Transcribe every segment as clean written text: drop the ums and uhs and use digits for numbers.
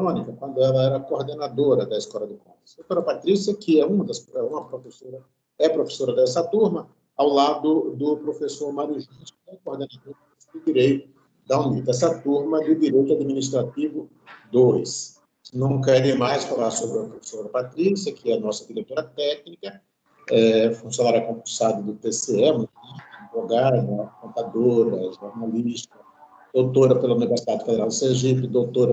Verônica, quando ela era coordenadora da Escola de Contas. A doutora Patrícia, que é uma professora, é professora dessa turma, ao lado do professor Mário Júnior, que é coordenador de Direito da UNITA. Essa turma de Direito Administrativo 2. Não quero mais falar sobre a professora Patrícia, que é a nossa diretora técnica, funcionária concursada do TCE, advogada, contadora, jornalista, doutora pela Universidade Federal de Sergipe, doutora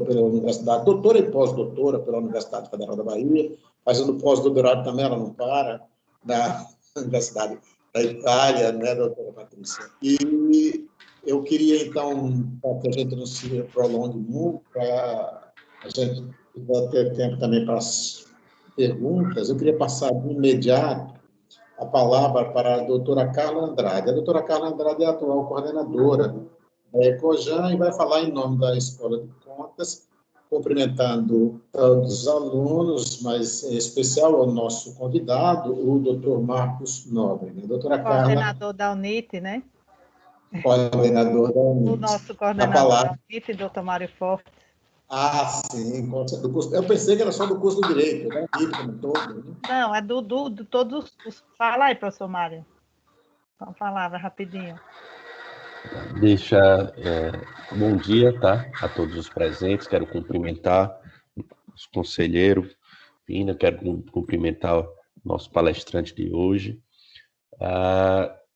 e pós-doutora pela Universidade Federal da Bahia, fazendo pós-doutorado também, ela não para, na Universidade da Itália, né, doutora Patrícia? E eu queria, então, para que a gente não se prolongue muito, para a gente ter tempo também para as perguntas, eu queria passar de imediato a palavra para a doutora Carla Andrade. A doutora Carla Andrade é a atual coordenadora da Ecojan e vai falar em nome da Escola de Contas, cumprimentando todos os alunos, mas em especial ao nosso convidado, o doutor Marcos Nóbrega. Doutora Carla... Coordenador da UNIT, né? Coordenador da UNIT. O nosso coordenador da UNIT, doutor Mário Forte. Ah, sim. Do curso, eu pensei que era só do curso do Direito, né? Como todo, né? Não, é do todos os... Fala aí, professor Mário. Uma palavra, rapidinho. Bom dia, tá? A todos os presentes. Quero cumprimentar os conselheiros, Pina, quero cumprimentar o nosso palestrante de hoje.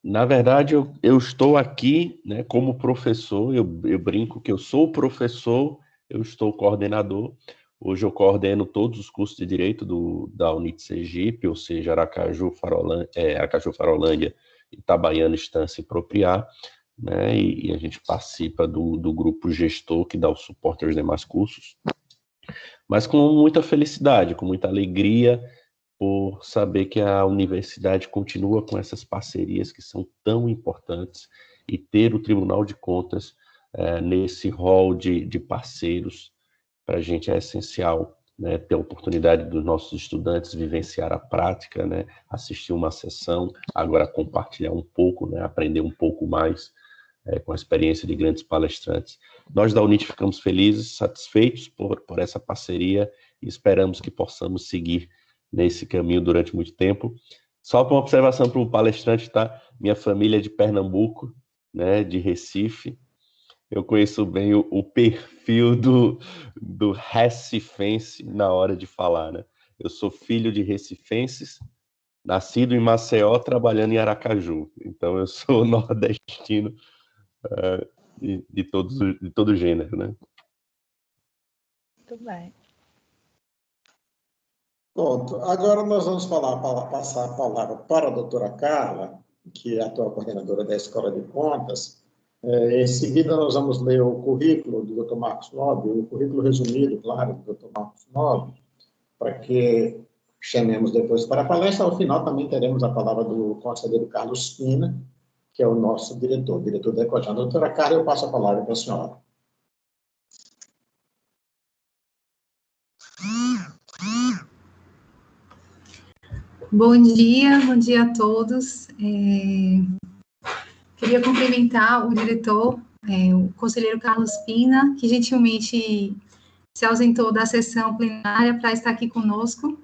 Na verdade, eu estou aqui, né, como professor, eu brinco que eu sou professor, eu estou coordenador. Hoje eu coordeno todos os cursos de Direito da UNIT Sergipe, ou seja, Aracaju, Farolândia, Itabaiana, Estância e Propriá, né, e a gente participa do grupo gestor que dá o suporte aos demais cursos, mas com muita felicidade, com muita alegria, por saber que a universidade continua com essas parcerias que são tão importantes e ter o Tribunal de Contas nesse rol de parceiros, para a gente é essencial, né, ter a oportunidade dos nossos estudantes vivenciar a prática, né, assistir uma sessão, agora compartilhar um pouco, né, aprender um pouco mais com a experiência de grandes palestrantes. Nós da UNIT ficamos felizes, satisfeitos por essa parceria e esperamos que possamos seguir nesse caminho durante muito tempo. Só para uma observação para o palestrante, tá? Minha família é de Pernambuco, né, de Recife. Eu conheço bem o perfil do recifense na hora de falar, né? Eu sou filho de recifenses, nascido em Maceió, trabalhando em Aracaju. Então, eu sou nordestino de todo gênero, né? Muito bem. Pronto. Agora nós vamos passar a palavra para a doutora Carla, que é a atual coordenadora da Escola de Contas. Em seguida, nós vamos ler o currículo do Dr. Marcos Nobre, o currículo resumido, claro, do Dr. Marcos Nobre, para que chamemos depois para a palestra. Ao final, também teremos a palavra do conselheiro Carlos Pina, que é o nosso diretor da Ecojan. Doutora Carla, eu passo a palavra para a senhora. Bom dia a todos. Queria cumprimentar o diretor, o conselheiro Carlos Pina, que gentilmente se ausentou da sessão plenária para estar aqui conosco.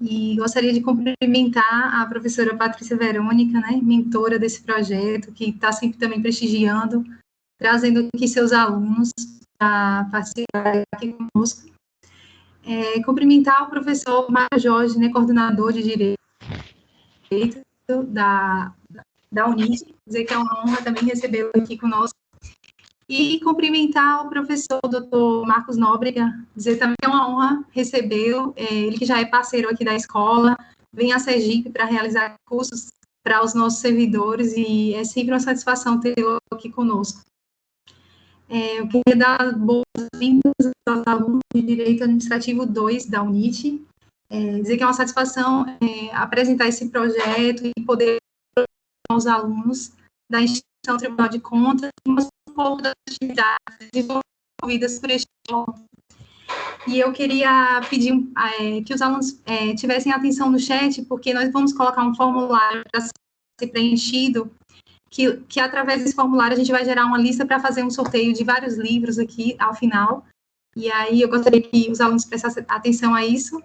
E gostaria de cumprimentar a professora Patrícia Verônica, né, mentora desse projeto, que está sempre também prestigiando, trazendo aqui seus alunos para participar aqui conosco. Cumprimentar o professor Mário Jorge, né, coordenador de Direito da UNIT, dizer que é uma honra também recebê-lo aqui conosco. E cumprimentar o professor Dr. Marcos Nóbrega, dizer também que é uma honra recebê-lo, ele que já é parceiro aqui da escola, vem a Sergipe para realizar cursos para os nossos servidores, e é sempre uma satisfação tê-lo aqui conosco. Eu queria dar boas-vindas aos alunos de Direito Administrativo 2 da UNIT, dizer que é uma satisfação apresentar esse projeto e poder aos alunos da instituição Tribunal de Contas e mostrar um pouco das atividades desenvolvidas por este aluno. E eu queria pedir que os alunos tivessem atenção no chat, porque nós vamos colocar um formulário para ser preenchido, que através desse formulário a gente vai gerar uma lista para fazer um sorteio de vários livros aqui ao final, E aí eu gostaria que os alunos prestassem atenção a isso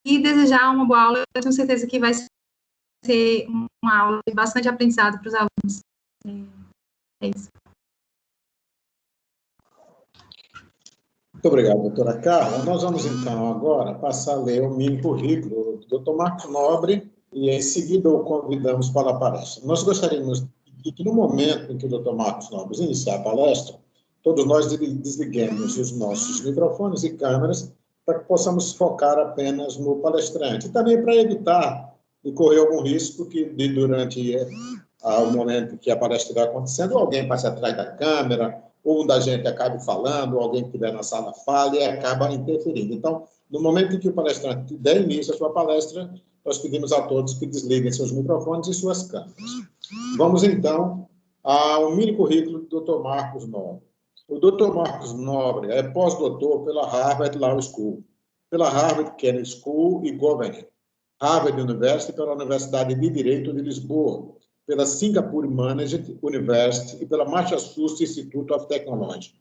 e desejar uma boa aula. Eu tenho certeza que vai ser uma aula de bastante aprendizado para os alunos. É isso. Muito obrigado, doutora Carla. Nós vamos, então, agora passar a ler o mini currículo do Dr. Marcos Nobre e, em seguida, o convidamos para a palestra. Nós gostaríamos de que, no momento em que o Dr. Marcos Nobre iniciar a palestra, todos nós desliguemos os nossos microfones e câmeras para que possamos focar apenas no palestrante. E também para evitar de correr algum risco que, durante o momento que a palestra estiver acontecendo, alguém passe atrás da câmera, ou um da gente acabe falando, ou alguém que estiver na sala fale e acaba interferindo. Então, no momento em que o palestrante der início à sua palestra, nós pedimos a todos que desliguem seus microfones e suas câmeras. Vamos, então, ao mini currículo do Dr. Marcos Nobre. O Dr. Marcos Nobre é pós-doutor pela Harvard Law School, pela Harvard Kennedy School e Government, Harvard University pela Universidade de Direito de Lisboa, pela Singapore Management University e pela Massachusetts Institute of Technology.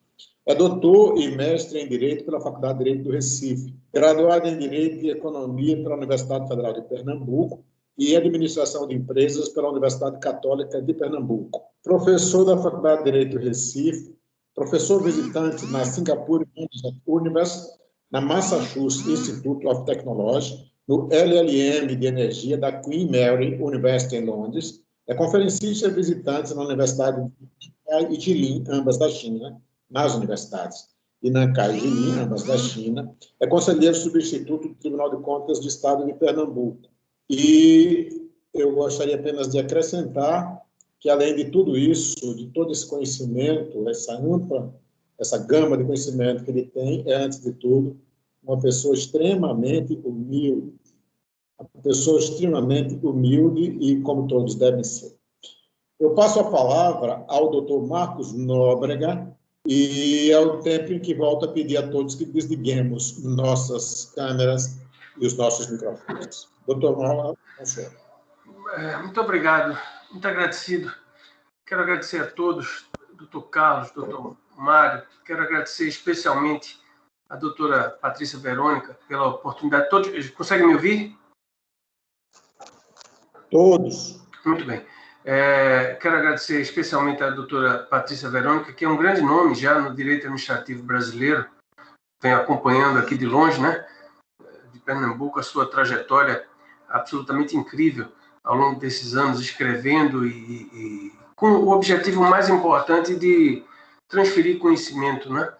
É doutor e mestre em Direito pela Faculdade de Direito do Recife, graduado em Direito e Economia pela Universidade Federal de Pernambuco e Administração de Empresas pela Universidade Católica de Pernambuco. Professor da Faculdade de Direito do Recife, professor visitante na Singapore Management University, na Massachusetts Institute of Technology, no LLM de Energia da Queen Mary University em Londres, é conferencista visitante na Universidade de Nankai e Jilin, ambas da China, nas universidades de Nankai e Jilin, ambas da China, é conselheiro substituto do Tribunal de Contas do Estado de Pernambuco. E eu gostaria apenas de acrescentar que, além de tudo isso, de todo esse conhecimento, essa ampla, essa gama de conhecimento que ele tem, é, antes de tudo, uma pessoa extremamente humilde, e como todos devem ser. Eu passo a palavra ao Dr. Marcos Nóbrega e é o tempo em que volto a pedir a todos que desliguemos nossas câmeras e os nossos microfones. Dr. Nóbrega, com o senhor. Muito obrigado, muito agradecido. Quero agradecer a todos, Dr. Carlos, Dr. Mário, quero agradecer especialmente a doutora Patrícia Verônica pela oportunidade. Todos conseguem me ouvir? Todos. Muito bem. Quero agradecer especialmente à doutora Patrícia Verônica, que é um grande nome já no direito administrativo brasileiro, venho acompanhando aqui de longe, né, de Pernambuco, a sua trajetória absolutamente incrível ao longo desses anos, escrevendo e com o objetivo mais importante de transferir conhecimento, né?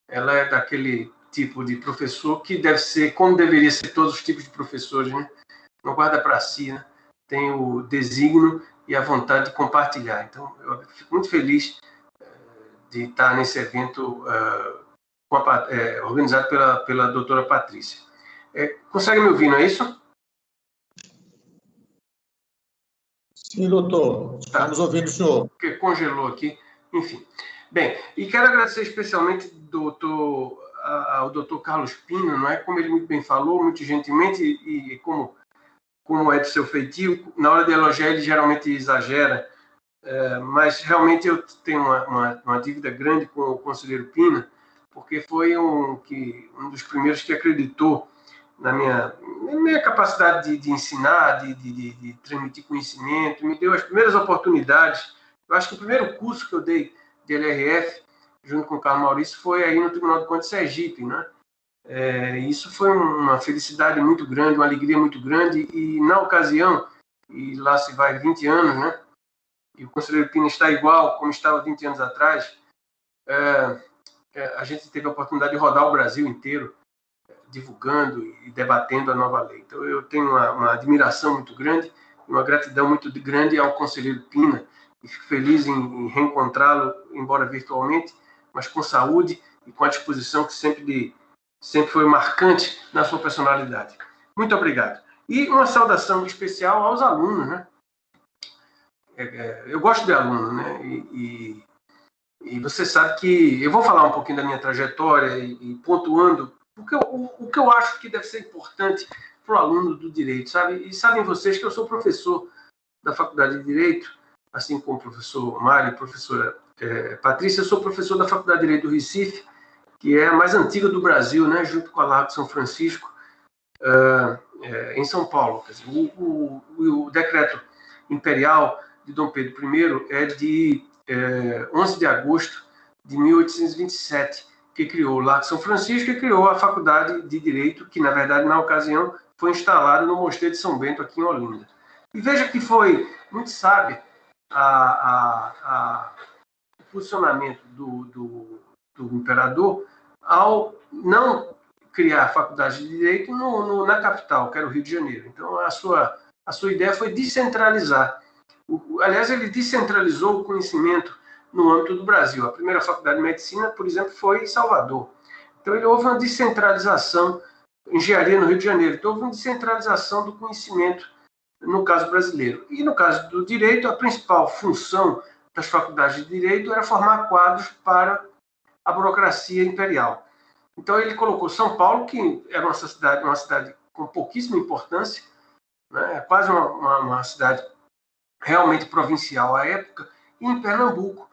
Ela é daquele tipo de professor que deve ser, como deveria ser todos os tipos de professores, né? Não guarda para si, né? Tem o desígnio e a vontade de compartilhar. Então, eu fico muito feliz de estar nesse evento organizado pela doutora Patrícia. Consegue me ouvir, não é isso? Sim, doutor. Estamos ouvindo o senhor. Porque congelou aqui. Enfim. Bem, e quero agradecer especialmente ao doutor Carlos Pina, não é? Como ele muito bem falou, muito gentilmente, e como é de seu feitio, na hora de elogiar ele geralmente exagera, mas realmente eu tenho uma dívida grande com o conselheiro Pina, porque foi um dos primeiros que acreditou na minha capacidade de ensinar, de transmitir conhecimento, me deu as primeiras oportunidades. Eu acho que o primeiro curso que eu dei de LRF, junto com o Carlos Maurício, foi aí no Tribunal de Contas de Sergipe, né? Isso foi uma felicidade muito grande, uma alegria muito grande, e na ocasião, e lá se vai 20 anos, né? E o conselheiro Pina está igual como estava 20 anos atrás, a gente teve a oportunidade de rodar o Brasil inteiro, divulgando e debatendo a nova lei. Então, eu tenho uma admiração muito grande, uma gratidão muito grande ao conselheiro Pina, e fico feliz em reencontrá-lo, embora virtualmente, mas com saúde e com a disposição que sempre foi marcante na sua personalidade. Muito obrigado. E uma saudação especial aos alunos, né? Eu gosto de aluno, né? E você sabe que eu vou falar um pouquinho da minha trajetória e pontuando o que eu acho que deve ser importante para o aluno do direito, sabe? E sabem vocês que eu sou professor da Faculdade de Direito, assim como o professor Mário e a professora Patrícia. Eu sou professor da Faculdade de Direito do Recife que é a mais antiga do Brasil, né, junto com a Largo de São Francisco, em São Paulo. Quer dizer, o decreto imperial de Dom Pedro I é de 11 de agosto de 1827, que criou o Largo de São Francisco e criou a Faculdade de Direito, que, na verdade, na ocasião, foi instalada no Mosteiro de São Bento, aqui em Olinda. E veja que foi muito sábio o posicionamento do imperador ao não criar a Faculdade de Direito na capital, que era o Rio de Janeiro. Então, a sua ideia foi descentralizar. Aliás, ele descentralizou o conhecimento no âmbito do Brasil. A primeira faculdade de medicina, por exemplo, foi em Salvador. Então, houve uma descentralização, engenharia no Rio de Janeiro. Então, houve uma descentralização do conhecimento, no caso brasileiro. E no caso do direito, a principal função das faculdades de direito era formar quadros para a burocracia imperial. Então, ele colocou São Paulo, que era uma cidade com pouquíssima importância, né, quase uma cidade realmente provincial à época, e em Pernambuco,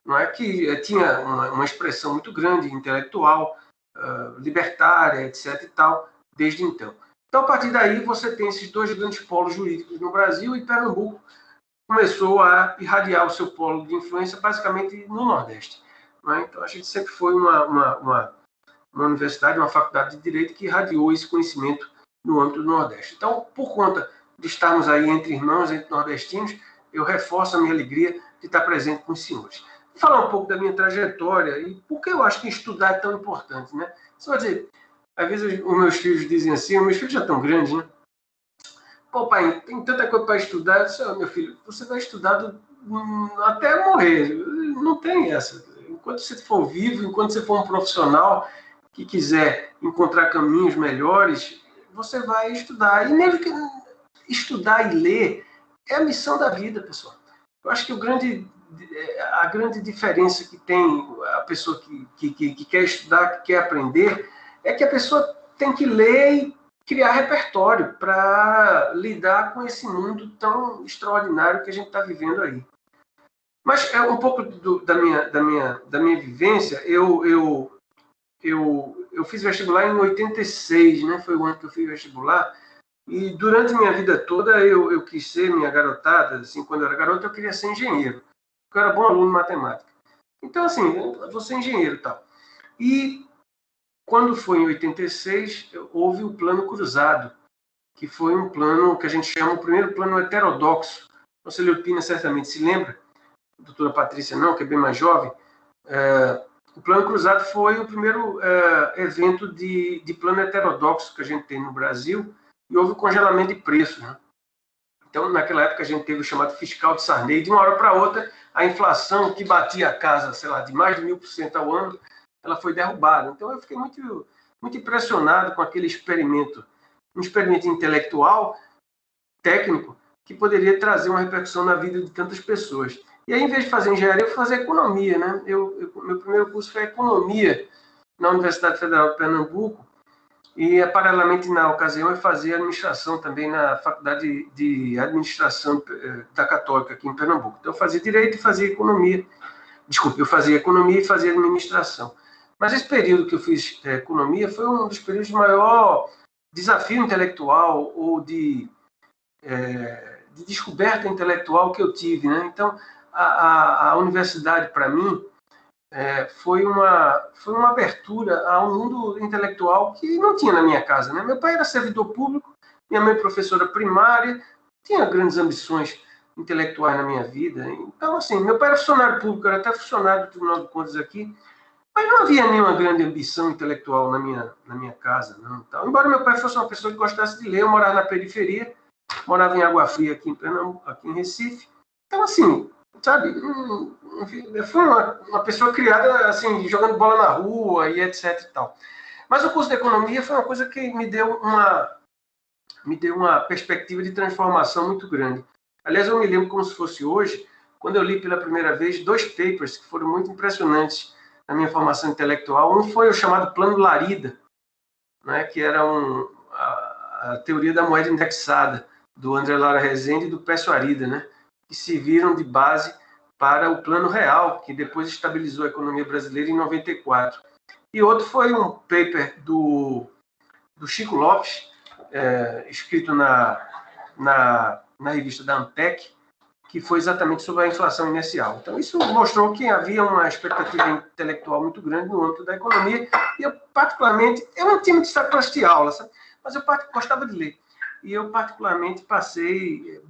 não é, que tinha uma expressão muito grande, intelectual, libertária, etc. e tal, desde então. Então, a partir daí, você tem esses dois grandes polos jurídicos no Brasil, e Pernambuco começou a irradiar o seu polo de influência basicamente no Nordeste. Não é? Então, a gente sempre foi uma universidade, uma faculdade de Direito que irradiou esse conhecimento no âmbito do Nordeste. Então, por conta de estarmos aí entre irmãos, entre nordestinos, eu reforço a minha alegria de estar presente com os senhores. Vou falar um pouco da minha trajetória e por que eu acho que estudar é tão importante, né? Você vai dizer, às vezes os meus filhos dizem assim, os meus filhos já estão grandes, né? Pô, pai, tem tanta coisa para estudar. Eu disse, meu filho, você vai estudar até morrer. Não tem essa. Enquanto você for vivo, enquanto você for um profissional que quiser encontrar caminhos melhores, você vai estudar. E mesmo que estudar e ler é a missão da vida, pessoal. Eu acho que a grande diferença que tem a pessoa que quer estudar, que quer aprender, é que a pessoa tem que ler e criar repertório para lidar com esse mundo tão extraordinário que a gente está vivendo aí. Mas um pouco da minha vivência, eu fiz vestibular em 86, né? Foi o ano que eu fiz vestibular. E durante minha vida toda eu quis ser minha garotada, assim, quando eu era garota eu queria ser engenheiro, porque eu era bom aluno de matemática. Então, assim, eu vou ser engenheiro e tal. E quando foi em 86, houve o Plano Cruzado, que foi um plano que a gente chama o primeiro plano heterodoxo. O conselheiro Pina certamente se lembra, a doutora Patrícia não, que é bem mais jovem. O Plano Cruzado foi o primeiro evento de plano heterodoxo que a gente tem no Brasil, e houve o congelamento de preços, né? Então, naquela época, a gente teve o chamado fiscal de Sarney. De uma hora para outra, a inflação que batia a casa, sei lá, de mais de 1000% ao ano, ela foi derrubada. Então, eu fiquei muito, muito impressionado com aquele experimento. Um experimento intelectual, técnico, que poderia trazer uma repercussão na vida de tantas pessoas. E aí, em vez de fazer engenharia, eu fui fazer economia, né? Meu primeiro curso foi economia na Universidade Federal de Pernambuco, e, paralelamente, na ocasião, eu fazia administração também na Faculdade de Administração da Católica, aqui em Pernambuco. Então, eu fazia direito e fazia economia. Desculpe, eu fazia economia e fazia administração. Mas esse período que eu fiz economia foi um dos períodos de maior desafio intelectual ou de descoberta intelectual que eu tive, né? Então, a universidade, para mim, foi uma abertura a um mundo intelectual que não tinha na minha casa, né? Meu pai era servidor público, minha mãe professora primária, tinha grandes ambições intelectuais na minha vida. Então, assim, meu pai era funcionário público, era até funcionário do Tribunal de Contas aqui, mas não havia nenhuma grande ambição intelectual na minha casa, não. Então, embora meu pai fosse uma pessoa que gostasse de ler, eu morava na periferia, morava em Água Fria, aqui em Pernambuco, aqui em Recife. Então, assim, sabe, foi uma pessoa criada assim, jogando bola na rua e etc e tal. Mas o curso de economia foi uma coisa que me deu uma perspectiva de transformação muito grande. Aliás, eu me lembro como se fosse hoje, quando eu li pela primeira vez 2 papers que foram muito impressionantes na minha formação intelectual. Um foi o chamado Plano Larida, né, que era a teoria da moeda indexada, do André Lara Rezende e do Pécio Arida, né, que serviram de base para o Plano Real, que depois estabilizou a economia brasileira em 94. E outro foi um paper do Chico Lopes, escrito na revista da Antec, que foi exatamente sobre a inflação inercial. Então, isso mostrou que havia uma expectativa intelectual muito grande no âmbito da economia, e eu, particularmente, eu não tinha muito destaque para assistir aula, sabe? Mas eu gostava de ler. E eu, particularmente, passei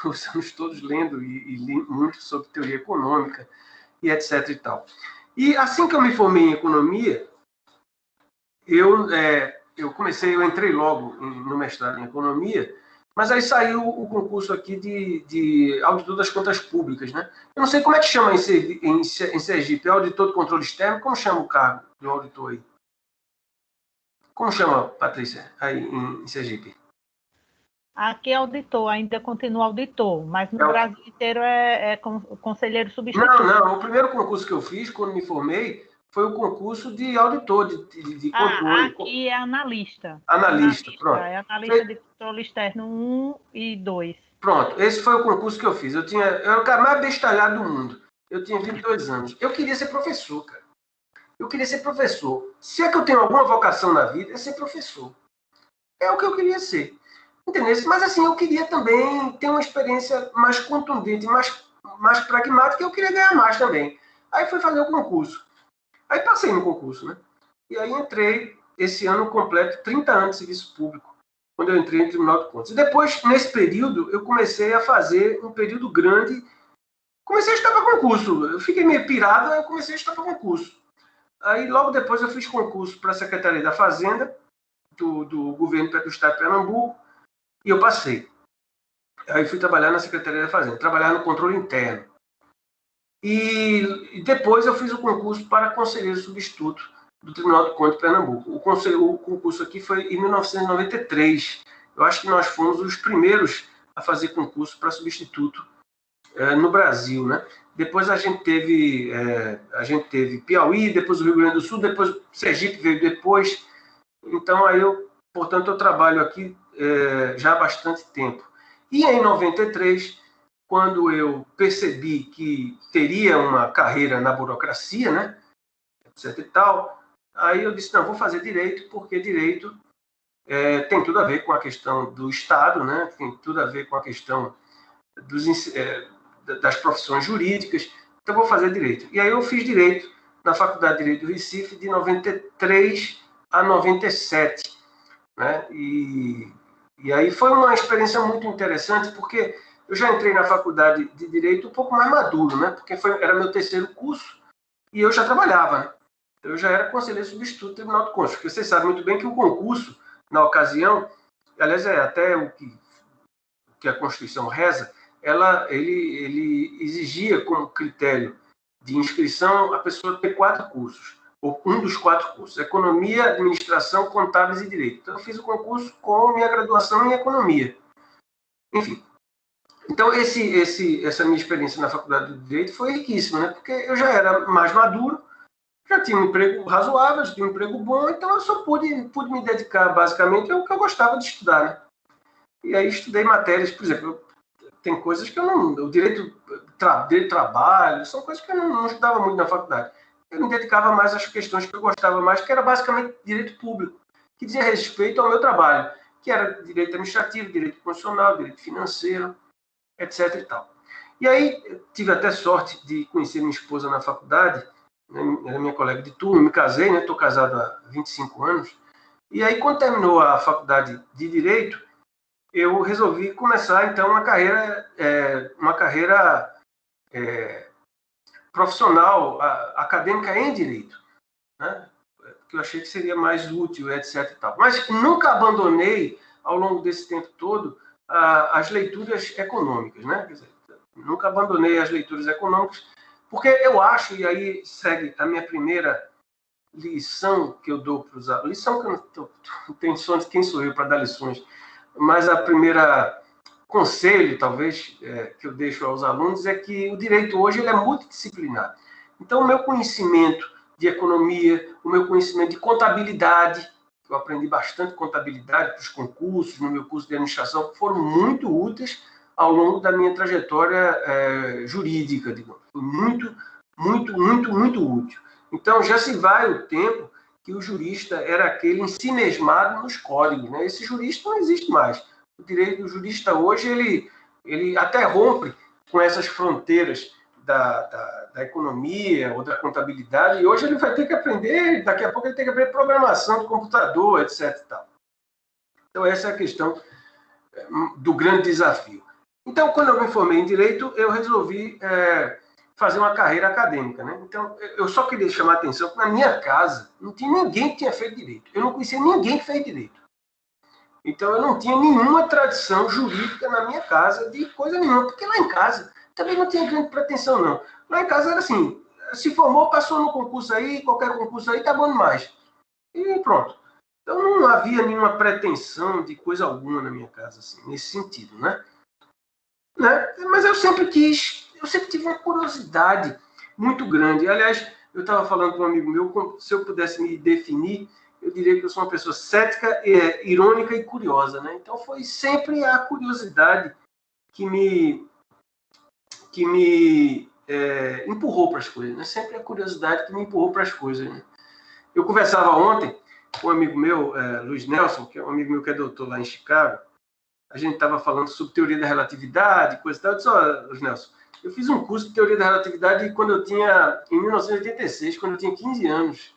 os anos todos lendo e li muito sobre teoria econômica e etc. e tal. E assim que eu me formei em economia, eu entrei logo no mestrado em economia, mas aí saiu o concurso aqui de auditor das contas públicas, né? Eu não sei como é que chama em Sergipe, é auditor de controle externo? Como chama o cargo do auditor aí? Como chama, Patrícia, aí em Sergipe? Aqui é auditor, ainda continua auditor, mas no Brasil inteiro é conselheiro substituto. Não. O primeiro concurso que eu fiz, quando me formei, foi o concurso de auditor, de controle. Aqui é analista. Analista, pronto. É analista de controle externo 1 e 2. Pronto, esse foi o concurso que eu fiz. Eu era o cara mais bestalhado do mundo. Eu tinha 22 anos. Eu queria ser professor, cara. Eu queria ser professor. Se é que eu tenho alguma vocação na vida, é ser professor. É o que eu queria ser. Entendeu? Mas assim, eu queria também ter uma experiência mais contundente, mais pragmática, e eu queria ganhar mais também. Aí fui fazer o concurso. Aí passei no concurso, né? E aí entrei, esse ano completo, 30 anos de serviço público, quando eu entrei no Tribunal de Contas. E depois, nesse período, eu comecei a fazer um período grande, comecei a estudar para concurso. Eu fiquei meio pirado, eu comecei a estudar para concurso. Aí, logo depois, eu fiz concurso para a Secretaria da Fazenda, do governo do Estado de Pernambuco, e eu passei. Aí fui trabalhar na Secretaria da Fazenda, trabalhar no controle interno. E depois eu fiz o concurso para conselheiro substituto do Tribunal de Contas de Pernambuco. O concurso aqui foi em 1993. Eu acho que nós fomos os primeiros a fazer concurso para substituto no Brasil, né? Depois a gente teve Piauí, depois o Rio Grande do Sul, depois Sergipe veio depois. Então, portanto, eu trabalho aqui já há bastante tempo. E em 93, quando eu percebi que teria uma carreira na burocracia, né, etc e tal, aí eu disse, não, vou fazer direito, porque direito tem tudo a ver com a questão do Estado, né, tem tudo a ver com a questão das profissões jurídicas, então vou fazer direito. E aí eu fiz direito na Faculdade de Direito do Recife de 93 a 97, né, e aí foi uma experiência muito interessante, porque eu já entrei na faculdade de Direito um pouco mais maduro, né? Porque era meu terceiro curso e eu já trabalhava, né? Eu já era conselheiro substituto do Tribunal de Contas, porque vocês sabem muito bem que o concurso, na ocasião, aliás, é até o que a Constituição reza, ele exigia como critério de inscrição a pessoa ter 4 cursos, ou um dos 4 cursos, Economia, Administração, Contábeis e Direito. Então, eu fiz o concurso com minha graduação em Economia. Enfim. Então, essa minha experiência na Faculdade de Direito foi riquíssima, né? Porque eu já era mais maduro, já tinha um emprego razoável, já tinha um emprego bom, então eu só pude me dedicar, basicamente, ao que eu gostava de estudar, né? E aí estudei matérias, por exemplo, tem coisas que eu não... O direito de trabalho, são coisas que eu não estudava muito na faculdade. Eu me dedicava mais às questões que eu gostava mais, que era basicamente direito público, que dizia respeito ao meu trabalho, que era direito administrativo, direito constitucional, direito financeiro, etc. e tal. E aí, tive até sorte de conhecer minha esposa na faculdade, né, era minha colega de turma, me casei, né, estou casado há 25 anos, e aí, quando terminou a faculdade de Direito, eu resolvi começar, então, uma carreira profissional, acadêmica em Direito, né, que eu achei que seria mais útil, etc. e tal. Mas nunca abandonei, ao longo desse tempo todo, as leituras econômicas, né? Quer dizer, nunca abandonei as leituras econômicas, porque eu acho, e aí segue a minha primeira lição que eu dou para os alunos, lição que eu não tenho noção de quem sou eu para dar lições, mas a primeira conselho, talvez, que eu deixo aos alunos é que o direito hoje ele é multidisciplinar. Então, o meu conhecimento de economia, o meu conhecimento de contabilidade, eu aprendi bastante contabilidade para os concursos, no meu curso de administração, que foram muito úteis ao longo da minha trajetória jurídica, digamos. Foi muito, muito, muito, muito útil. Então, já se vai o tempo que o jurista era aquele ensimesmado nos códigos, né? Esse jurista não existe mais. O direito do jurista hoje, ele até rompe com essas fronteiras da economia ou da contabilidade, e hoje ele vai ter que aprender, daqui a pouco ele tem que aprender programação de computador, etc. E tal. Então, essa é a questão do grande desafio. Então, quando eu me formei em Direito, eu resolvi fazer uma carreira acadêmica, né? Então, eu só queria chamar a atenção que na minha casa não tinha ninguém que tinha feito Direito. Eu não conhecia ninguém que fez Direito. Então, eu não tinha nenhuma tradição jurídica na minha casa de coisa nenhuma, porque lá em casa também não tinha grande pretensão, não. Lá em casa era assim, se formou, passou no concurso aí, qualquer concurso aí, tá bom demais. E pronto. Então, não havia nenhuma pretensão de coisa alguma na minha casa, assim, nesse sentido, né? Mas eu sempre tive uma curiosidade muito grande. Aliás, eu estava falando com um amigo meu, se eu pudesse me definir, eu diria que eu sou uma pessoa cética, irônica e curiosa, né? Então, foi sempre a curiosidade que me empurrou para as coisas, né? Sempre a curiosidade que me empurrou para as coisas, né? Eu conversava ontem com um amigo meu, Luiz Nelson, que é um amigo meu que é doutor lá em Chicago. A gente estava falando sobre teoria da relatividade, coisa e tal. Eu disse, Luiz Nelson, eu fiz um curso de teoria da relatividade em 1986, quando eu tinha 15 anos.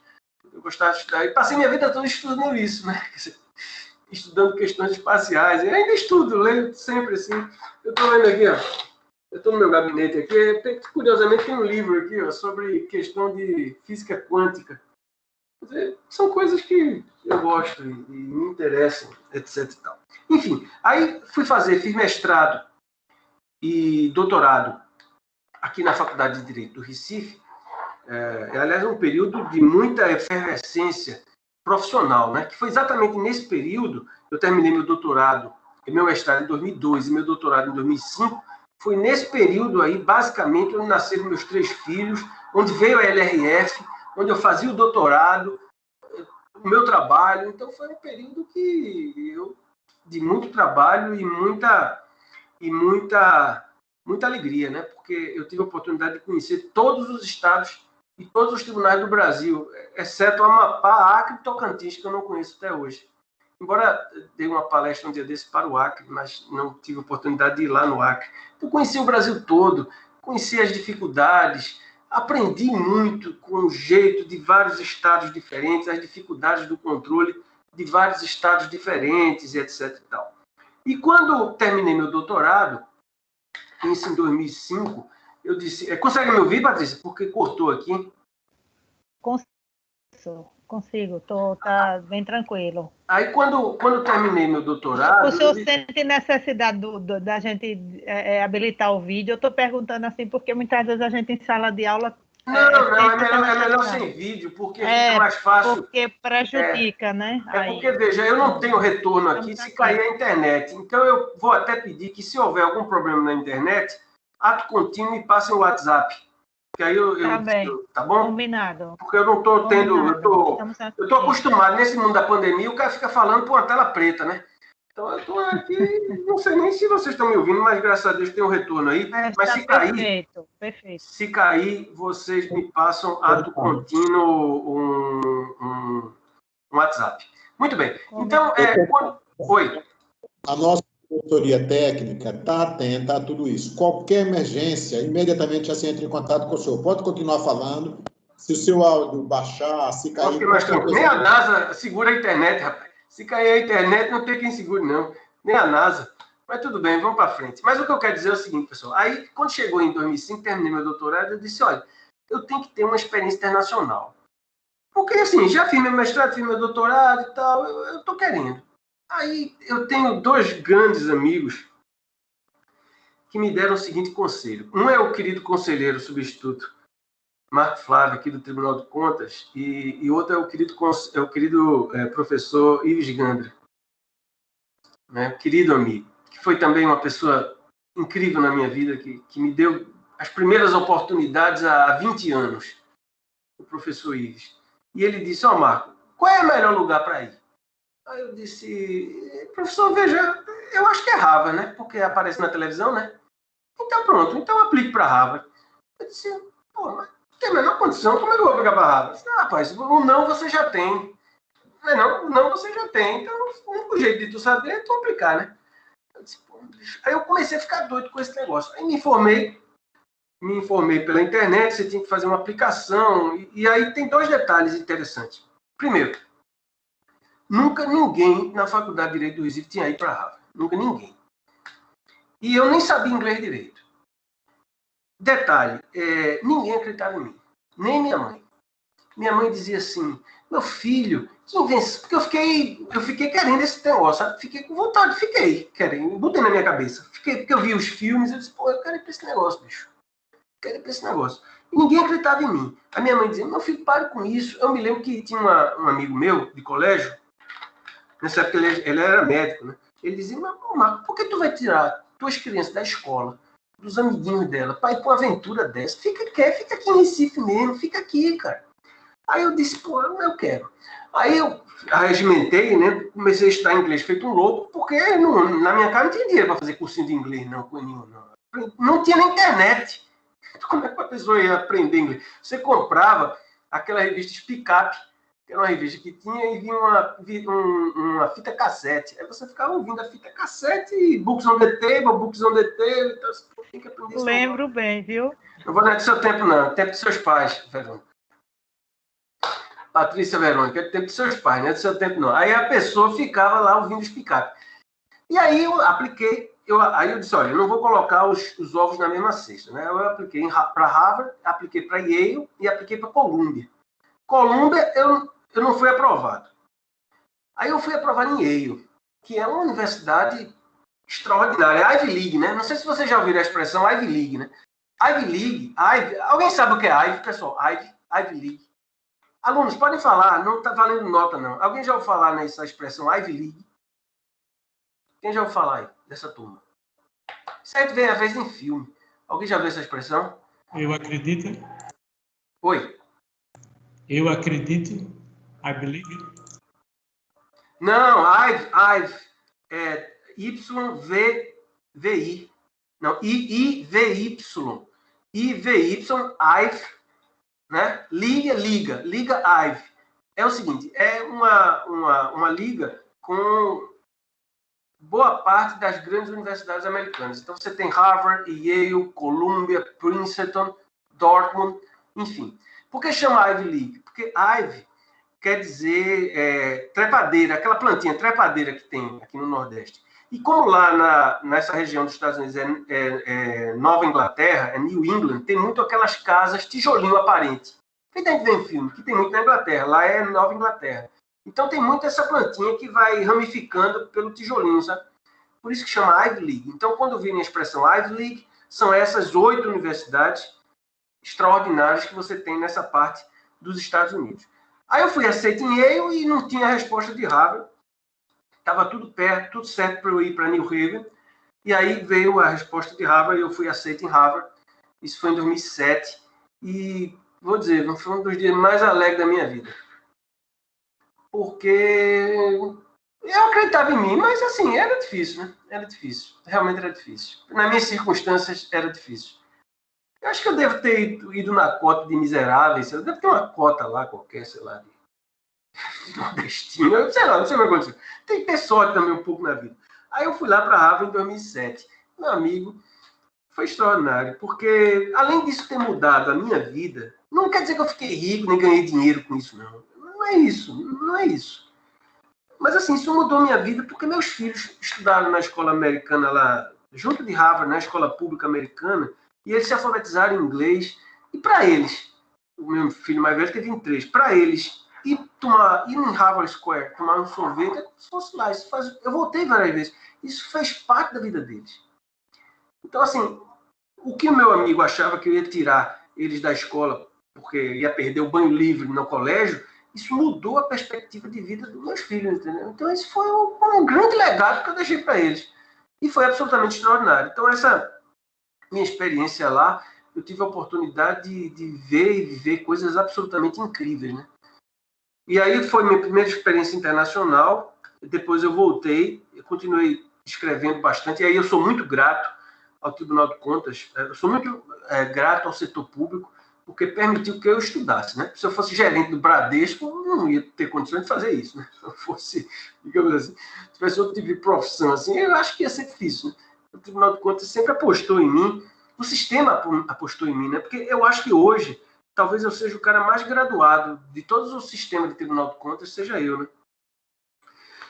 Eu gostava de estudar. E passei minha vida toda estudando isso, né? Estudando questões espaciais. E ainda estudo, leio sempre assim. Eu estou lendo aqui, ó. Eu estou no meu gabinete aqui. Curiosamente, tem um livro aqui, ó, sobre questão de física quântica. Quer dizer, são coisas que eu gosto e me interessam, etc. E tal. Enfim, aí fiz mestrado e doutorado aqui na Faculdade de Direito do Recife. Aliás, um período de muita efervescência profissional, né? Que foi exatamente nesse período, eu terminei meu doutorado, meu mestrado em 2002 e meu doutorado em 2005, foi nesse período aí, basicamente, onde nasceram meus 3 filhos, onde veio a LRF, onde eu fazia o doutorado, o meu trabalho. Então, foi um período de muito trabalho e muita alegria, né? Porque eu tive a oportunidade de conhecer todos os estados e todos os tribunais do Brasil, exceto Amapá, Acre e Tocantins, que eu não conheço até hoje. Embora dei uma palestra um dia desse para o Acre, mas não tive a oportunidade de ir lá no Acre. Então, conheci o Brasil todo, conheci as dificuldades, aprendi muito com o jeito de vários estados diferentes, as dificuldades do controle de vários estados diferentes, etc. E tal. E quando terminei meu doutorado, isso em 2005, eu disse... Consegue me ouvir, Patrícia? Porque cortou aqui. Consigo, tá bem tranquilo. Aí, quando terminei meu doutorado... O senhor sente necessidade da gente habilitar o vídeo? Eu estou perguntando assim, porque muitas vezes a gente em sala de aula... É melhor sem vídeo, porque fica mais fácil. Porque prejudica, né? Porque, veja, eu não tenho retorno aqui se cair a internet. Então, eu vou até pedir que, se houver algum problema na internet, ato contínuo e passe o WhatsApp. Que aí tá bom? Combinado. Porque eu não estou tendo... Eu estou acostumado, nesse mundo da pandemia, o cara fica falando por uma tela preta, né? Então, eu estou aqui, não sei nem se vocês estão me ouvindo, mas graças a Deus tem um retorno aí. Mas se cair, perfeito. Se cair, vocês me passam ato contínuo um WhatsApp. Muito bem. Então, Oi. A nossa diretoria técnica está atenta a tudo isso. Qualquer emergência, imediatamente assim entra em contato com o senhor. Pode continuar falando. Se o seu áudio baixar, se cair... Nem a NASA segura a internet, rapaz. Se cair a internet, não tem quem segure, não. Nem a NASA. Mas tudo bem, vamos para frente. Mas o que eu quero dizer é o seguinte, pessoal. Aí, quando chegou em 2005, terminei meu doutorado, eu disse, olha, eu tenho que ter uma experiência internacional. Porque, assim, já fiz meu mestrado, fiz meu doutorado e tal, eu estou querendo. Aí, eu tenho 2 grandes amigos que me deram o seguinte conselho. Um é o querido conselheiro substituto Marco Flávio, aqui do Tribunal de Contas, e outro é o querido professor Ives Gandra, né, querido amigo, que foi também uma pessoa incrível na minha vida, que me deu as primeiras oportunidades há 20 anos, o professor Ives. E ele disse, Marco, qual é o melhor lugar para ir? Aí eu disse, professor, veja, eu acho que é Harvard, né? Porque aparece na televisão, né? Então pronto, então aplique para Harvard. Eu disse, mas tem a menor condição, como é que eu vou aplicar para Harvard? Rapaz, o não você já tem. Não, não você já tem. Então, o único jeito de tu saber é tu aplicar, né? Eu disse, pô, aí eu comecei a ficar doido com esse negócio. Aí me informei pela internet, você tinha que fazer uma aplicação. E aí tem 2 detalhes interessantes. Primeiro, nunca ninguém na Faculdade de Direito do Recife tinha ido para Harvard. Nunca ninguém. E eu nem sabia inglês direito. Detalhe, ninguém acreditava em mim. Nem minha mãe. Minha mãe dizia assim, meu filho, que invenção. Porque eu fiquei querendo esse negócio, sabe? Fiquei com vontade, querendo. Botei na minha cabeça. Porque eu vi os filmes, eu disse, pô, eu quero ir para esse negócio, bicho. Quero ir para esse negócio. E ninguém acreditava em mim. A minha mãe dizia, meu filho, pare com isso. Eu me lembro que tinha um amigo meu de colégio, nessa época ele era médico, né? Ele dizia, Marco, por que tu vai tirar tuas crianças da escola, dos amiguinhos dela, para ir para uma aventura dessa? Fica aqui em Recife mesmo, fica aqui, cara. Aí eu disse, pô, eu quero. Aí eu arregimentei, né? Comecei a estudar inglês feito um louco, porque na minha casa não tinha dinheiro para fazer cursinho de inglês, não, com nenhum, não. Não tinha na internet. Como é que a pessoa ia aprender inglês? Você comprava aquela revista Speak Up, que era uma revista que tinha e vinha uma fita cassete. Aí você ficava ouvindo a fita cassete e books on the table, então você tem que aprender isso. Lembro bem, viu? Não vou dar do seu tempo, não. Tempo dos seus pais, Verônica. Patrícia Verônica, é tempo dos seus pais, não é do seu tempo, não. Aí a pessoa ficava lá ouvindo os picape. E aí eu apliquei, aí eu disse, olha, eu não vou colocar os ovos na mesma cesta, né? Eu apliquei para Harvard, apliquei para Yale e apliquei para Columbia. Columbia, eu não fui aprovado. Aí eu fui aprovado em Yale, que é uma universidade extraordinária, Ivy League, né? Não sei se vocês já ouviram a expressão Ivy League, né? Ivy League, alguém sabe o que é Ivy, pessoal? Ivy League. Alunos, podem falar, não está valendo nota, não. Alguém já ouviu falar nessa expressão Ivy League? Quem já ouviu falar aí, dessa turma? Isso aí vem às vezes em filme. Alguém já viu essa expressão? Eu acredito. Oi? Eu acredito. I believe. Não, Ivy é YVVI. Não, IVY. IVY, Ivy. Né? Liga Ivy. É o seguinte, é uma liga com boa parte das grandes universidades americanas. Então você tem Harvard, Yale, Columbia, Princeton, Dortmund, enfim. Por que chama Ivy League? Porque Ivy quer dizer trepadeira, aquela plantinha trepadeira que tem aqui no Nordeste. E como lá nessa região dos Estados Unidos é Nova Inglaterra, é New England, tem muito aquelas casas tijolinho aparente. Que tem que ver em filme, que tem muito na Inglaterra, lá é Nova Inglaterra. Então tem muito essa plantinha que vai ramificando pelo tijolinho, sabe? Por isso que chama Ivy League. Então quando virem a expressão Ivy League, são essas 8 universidades extraordinárias que você tem nessa parte dos Estados Unidos. Aí eu fui aceito em Yale e não tinha a resposta de Harvard. Estava tudo perto, tudo certo para eu ir para New Haven. E aí veio a resposta de Harvard e eu fui aceito em Harvard. Isso foi em 2007. E, vou dizer, foi um dos dias mais alegres da minha vida. Porque eu acreditava em mim, mas assim, era difícil, né? Era difícil. Realmente era difícil. Nas minhas circunstâncias, era difícil. Eu acho que eu devo ter ido na cota de miseráveis. Eu devo ter uma cota lá qualquer, sei lá, de nordestino. Eu sei lá, não sei o que aconteceu. Tem que ter sorte também um pouco na vida. Aí eu fui lá para Harvard em 2007. Meu amigo, foi extraordinário, porque além disso ter mudado a minha vida, não quer dizer que eu fiquei rico, nem ganhei dinheiro com isso, não. Não é isso. Mas assim, isso mudou minha vida porque meus filhos estudaram na escola americana lá, junto de Harvard, na escola pública americana, e eles se alfabetizaram em inglês. E para eles, o meu filho mais velho teve em 3, para eles ir em Harvard Square, tomar um sorvete, se fosse lá, eu voltei várias vezes. Isso fez parte da vida deles. Então, assim, o que o meu amigo achava que eu ia tirar eles da escola porque ia perder o banho livre no colégio, isso mudou a perspectiva de vida dos meus filhos, entendeu? Então, esse foi um grande legado que eu deixei para eles. E foi absolutamente extraordinário. Então, essa minha experiência lá, eu tive a oportunidade de ver e viver coisas absolutamente incríveis, né? E aí foi minha primeira experiência internacional. Depois eu voltei, eu continuei escrevendo bastante. E aí eu sou muito grato ao Tribunal de Contas, eu sou muito grato ao setor público, porque permitiu que eu estudasse, né? Se eu fosse gerente do Bradesco, eu não ia ter condições de fazer isso, né? Se eu fosse, digamos assim, se tivesse outro tipo de profissão assim, eu acho que ia ser difícil, né? O Tribunal de Contas sempre apostou em mim, o sistema apostou em mim, né? Porque eu acho que hoje, talvez eu seja o cara mais graduado de todos os sistemas de Tribunal de Contas, seja eu, né?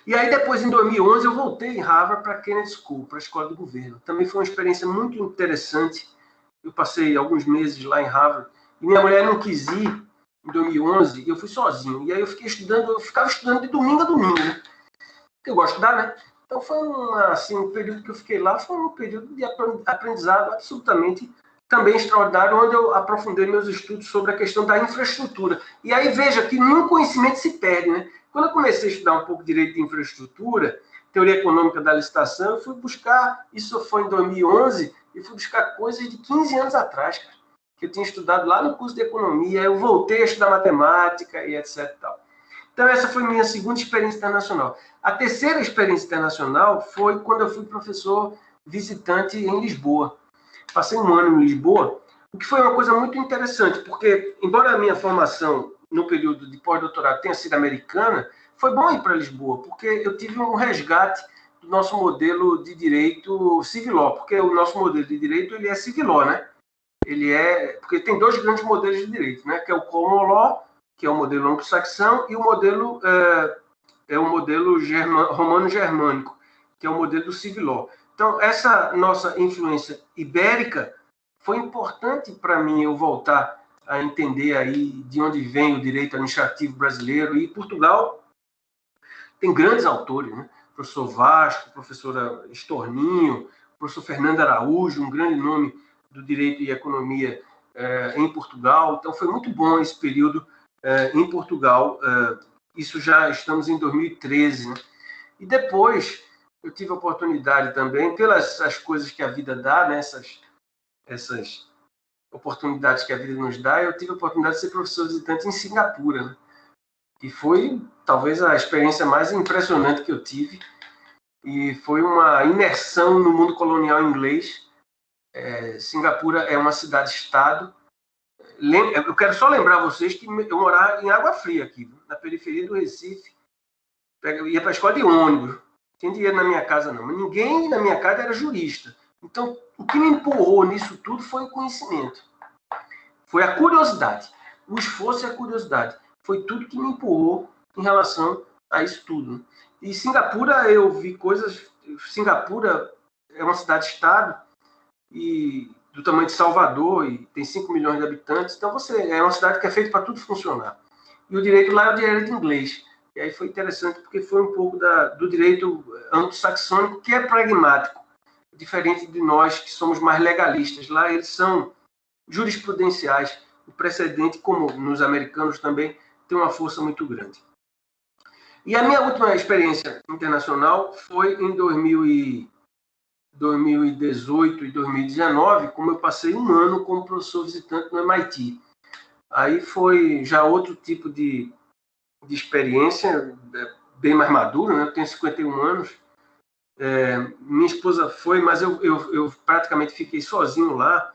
E aí depois, em 2011, eu voltei em Harvard para a Kennedy School, para a Escola do Governo. Também foi uma experiência muito interessante. Eu passei alguns meses lá em Harvard, e minha mulher não quis ir em 2011, e eu fui sozinho. E aí eu ficava estudando de domingo a domingo, né? Porque eu gosto de estudar, né? Então foi um período que eu fiquei lá, foi um período de aprendizado absolutamente também extraordinário, onde eu aprofundei meus estudos sobre a questão da infraestrutura. E aí veja que nenhum conhecimento se perde, né? Quando eu comecei a estudar um pouco de direito de infraestrutura, teoria econômica da licitação, eu fui buscar, isso foi em 2011, e fui buscar coisas de 15 anos atrás, cara, que eu tinha estudado lá no curso de economia, eu voltei a estudar matemática e etc. E tal. Então, essa foi minha segunda experiência internacional. A terceira experiência internacional foi quando eu fui professor visitante em Lisboa. Passei um ano em Lisboa, o que foi uma coisa muito interessante, porque, embora a minha formação no período de pós-doutorado tenha sido americana, foi bom ir para Lisboa, porque eu tive um resgate do nosso modelo de direito civil law, porque o nosso modelo de direito ele é civil law, né? Porque tem dois grandes modelos de direito, né? Que é o common law, que é o modelo anglo-saxão, e o modelo romano-germânico, que é o modelo do civil law. Então, essa nossa influência ibérica foi importante para mim eu voltar a entender aí de onde vem o direito administrativo brasileiro. E Portugal tem grandes autores, né? Professor Vasco, professora Estorninho, professor Fernando Araújo, um grande nome do direito e economia em Portugal. Então, foi muito bom esse período em Portugal. Isso já estamos em 2013, né? E depois eu tive a oportunidade também, pelas as coisas que a vida dá, né? Essas oportunidades que a vida nos dá, eu tive a oportunidade de ser professor visitante em Singapura, né? E foi talvez a experiência mais impressionante que eu tive, e foi uma imersão no mundo colonial inglês. Singapura é uma cidade-estado. Eu quero só lembrar vocês que eu morava em Água Fria aqui, na periferia do Recife. Eu ia para a escola de ônibus, não tinha dinheiro na minha casa não, mas ninguém na minha casa era jurista. Então, o que me empurrou nisso tudo foi o conhecimento. Foi a curiosidade. O esforço e a curiosidade. Foi tudo que me empurrou em relação a isso tudo. E Singapura, eu vi coisas... Singapura é uma cidade-estado e do tamanho de Salvador, e tem 5 milhões de habitantes. Então, é uma cidade que é feita para tudo funcionar. E o direito lá é o direito inglês. E aí foi interessante, porque foi um pouco do direito anglo-saxônico, que é pragmático, diferente de nós, que somos mais legalistas. Lá eles são jurisprudenciais. O precedente, como nos americanos também, tem uma força muito grande. E a minha última experiência internacional foi em 2018 e 2019, como eu passei um ano como professor visitante no MIT. Aí foi já outro tipo de experiência, bem mais madura, né? Eu tenho 51 anos. Minha esposa foi, mas eu praticamente fiquei sozinho lá,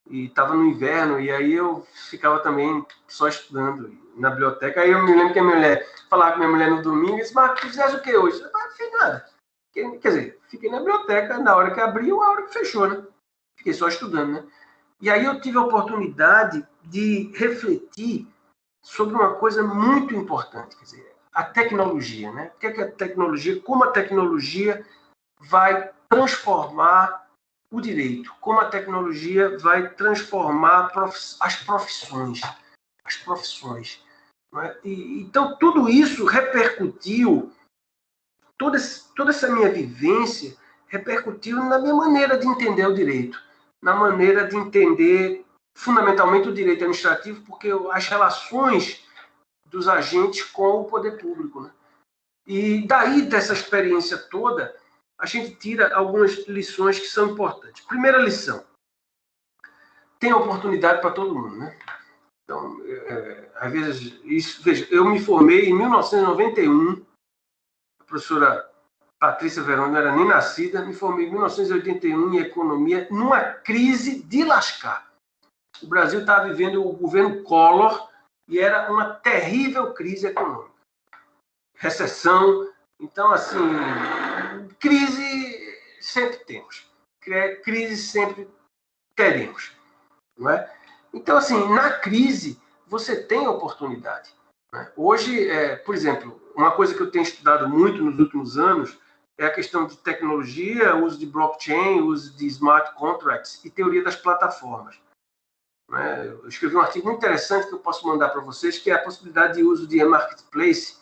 e estava no inverno, e aí eu ficava também só estudando na biblioteca. Aí eu me lembro que a minha mulher falava com minha mulher no domingo e disse: mas tu fizeste o que hoje? Eu não fiz nada. Quer dizer, fiquei na biblioteca na hora que abriu, a hora que fechou, né? Fiquei só estudando, né? E aí eu tive a oportunidade de refletir sobre uma coisa muito importante, quer dizer, a tecnologia, né? O que é a tecnologia? Como a tecnologia vai transformar o direito? Como a tecnologia vai transformar as profissões? Não é? Então, tudo isso repercutiu, toda essa minha vivência repercutiu na minha maneira de entender o direito, na maneira de entender fundamentalmente o direito administrativo, porque as relações dos agentes com o poder público, né? E daí, dessa experiência toda, a gente tira algumas lições que são importantes. Primeira lição: tem oportunidade para todo mundo, né? Então, às vezes, veja, eu me formei em 1991, a professora Patrícia Verón não era nem nascida, me formei em 1981 em economia, numa crise de lascar. O Brasil estava vivendo o governo Collor e era uma terrível crise econômica. Recessão. Então, assim, crise sempre temos. Crise sempre teremos. Não é? Então, assim, na crise, você tem oportunidade. Né? Hoje, por exemplo, uma coisa que eu tenho estudado muito nos últimos anos é a questão de tecnologia, uso de blockchain, uso de smart contracts e teoria das plataformas. Né? Eu escrevi um artigo muito interessante que eu posso mandar para vocês, que é a possibilidade de uso de marketplace,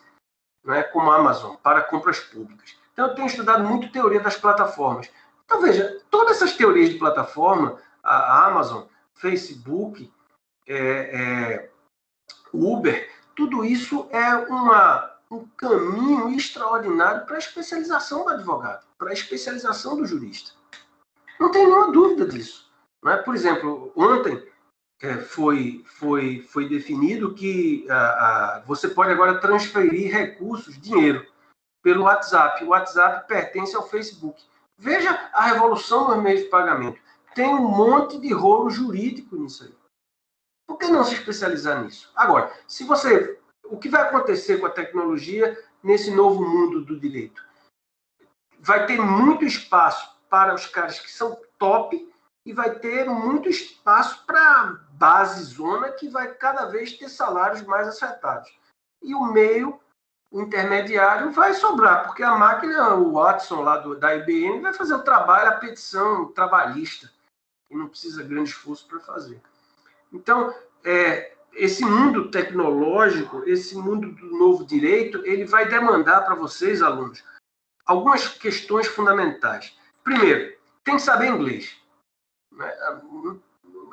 né, como a Amazon, para compras públicas. Então, eu tenho estudado muito teoria das plataformas. Então, veja, todas essas teorias de plataforma, a Amazon, Facebook, Uber, tudo isso é um caminho extraordinário para a especialização do advogado, para a especialização do jurista. Não tem nenhuma dúvida disso. Não é? Por exemplo, ontem foi definido que você pode agora transferir recursos, dinheiro, pelo WhatsApp. O WhatsApp pertence ao Facebook. Veja a revolução dos meios de pagamento. Tem um monte de rolo jurídico nisso aí. Por que não se especializar nisso? Agora, o que vai acontecer com a tecnologia nesse novo mundo do direito? Vai ter muito espaço para os caras que são top e vai ter muito espaço para a base zona que vai cada vez ter salários mais acertados. E o meio, o intermediário, vai sobrar, porque a máquina, o Watson lá da IBM, vai fazer o trabalho, a petição trabalhista, e não precisa de grande esforço para fazer. Então, esse mundo tecnológico, esse mundo do novo direito, ele vai demandar para vocês, alunos, algumas questões fundamentais. Primeiro, tem que saber inglês.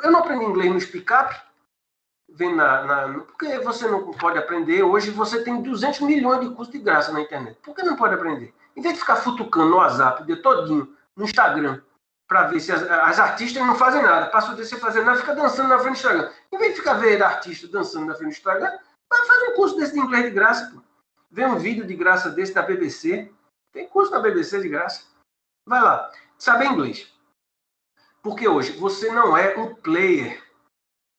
Eu não aprendi inglês no Speak Up, porque você não pode aprender. Hoje você tem 200 milhões de cursos de graça na internet. Por que não pode aprender? Em vez de ficar futucando no WhatsApp o dia todinho, no Instagram, para ver se as artistas não fazem nada, passa o dia sem fazer nada, fica dançando na frente do Instagram. Em vez de ficar vendo artista dançando na frente do Instagram, vai fazer um curso desse de inglês de graça. Pô. Vê um vídeo de graça desse da BBC. Tem curso da BBC de graça. Vai lá. Saber inglês. Porque hoje você não é um player.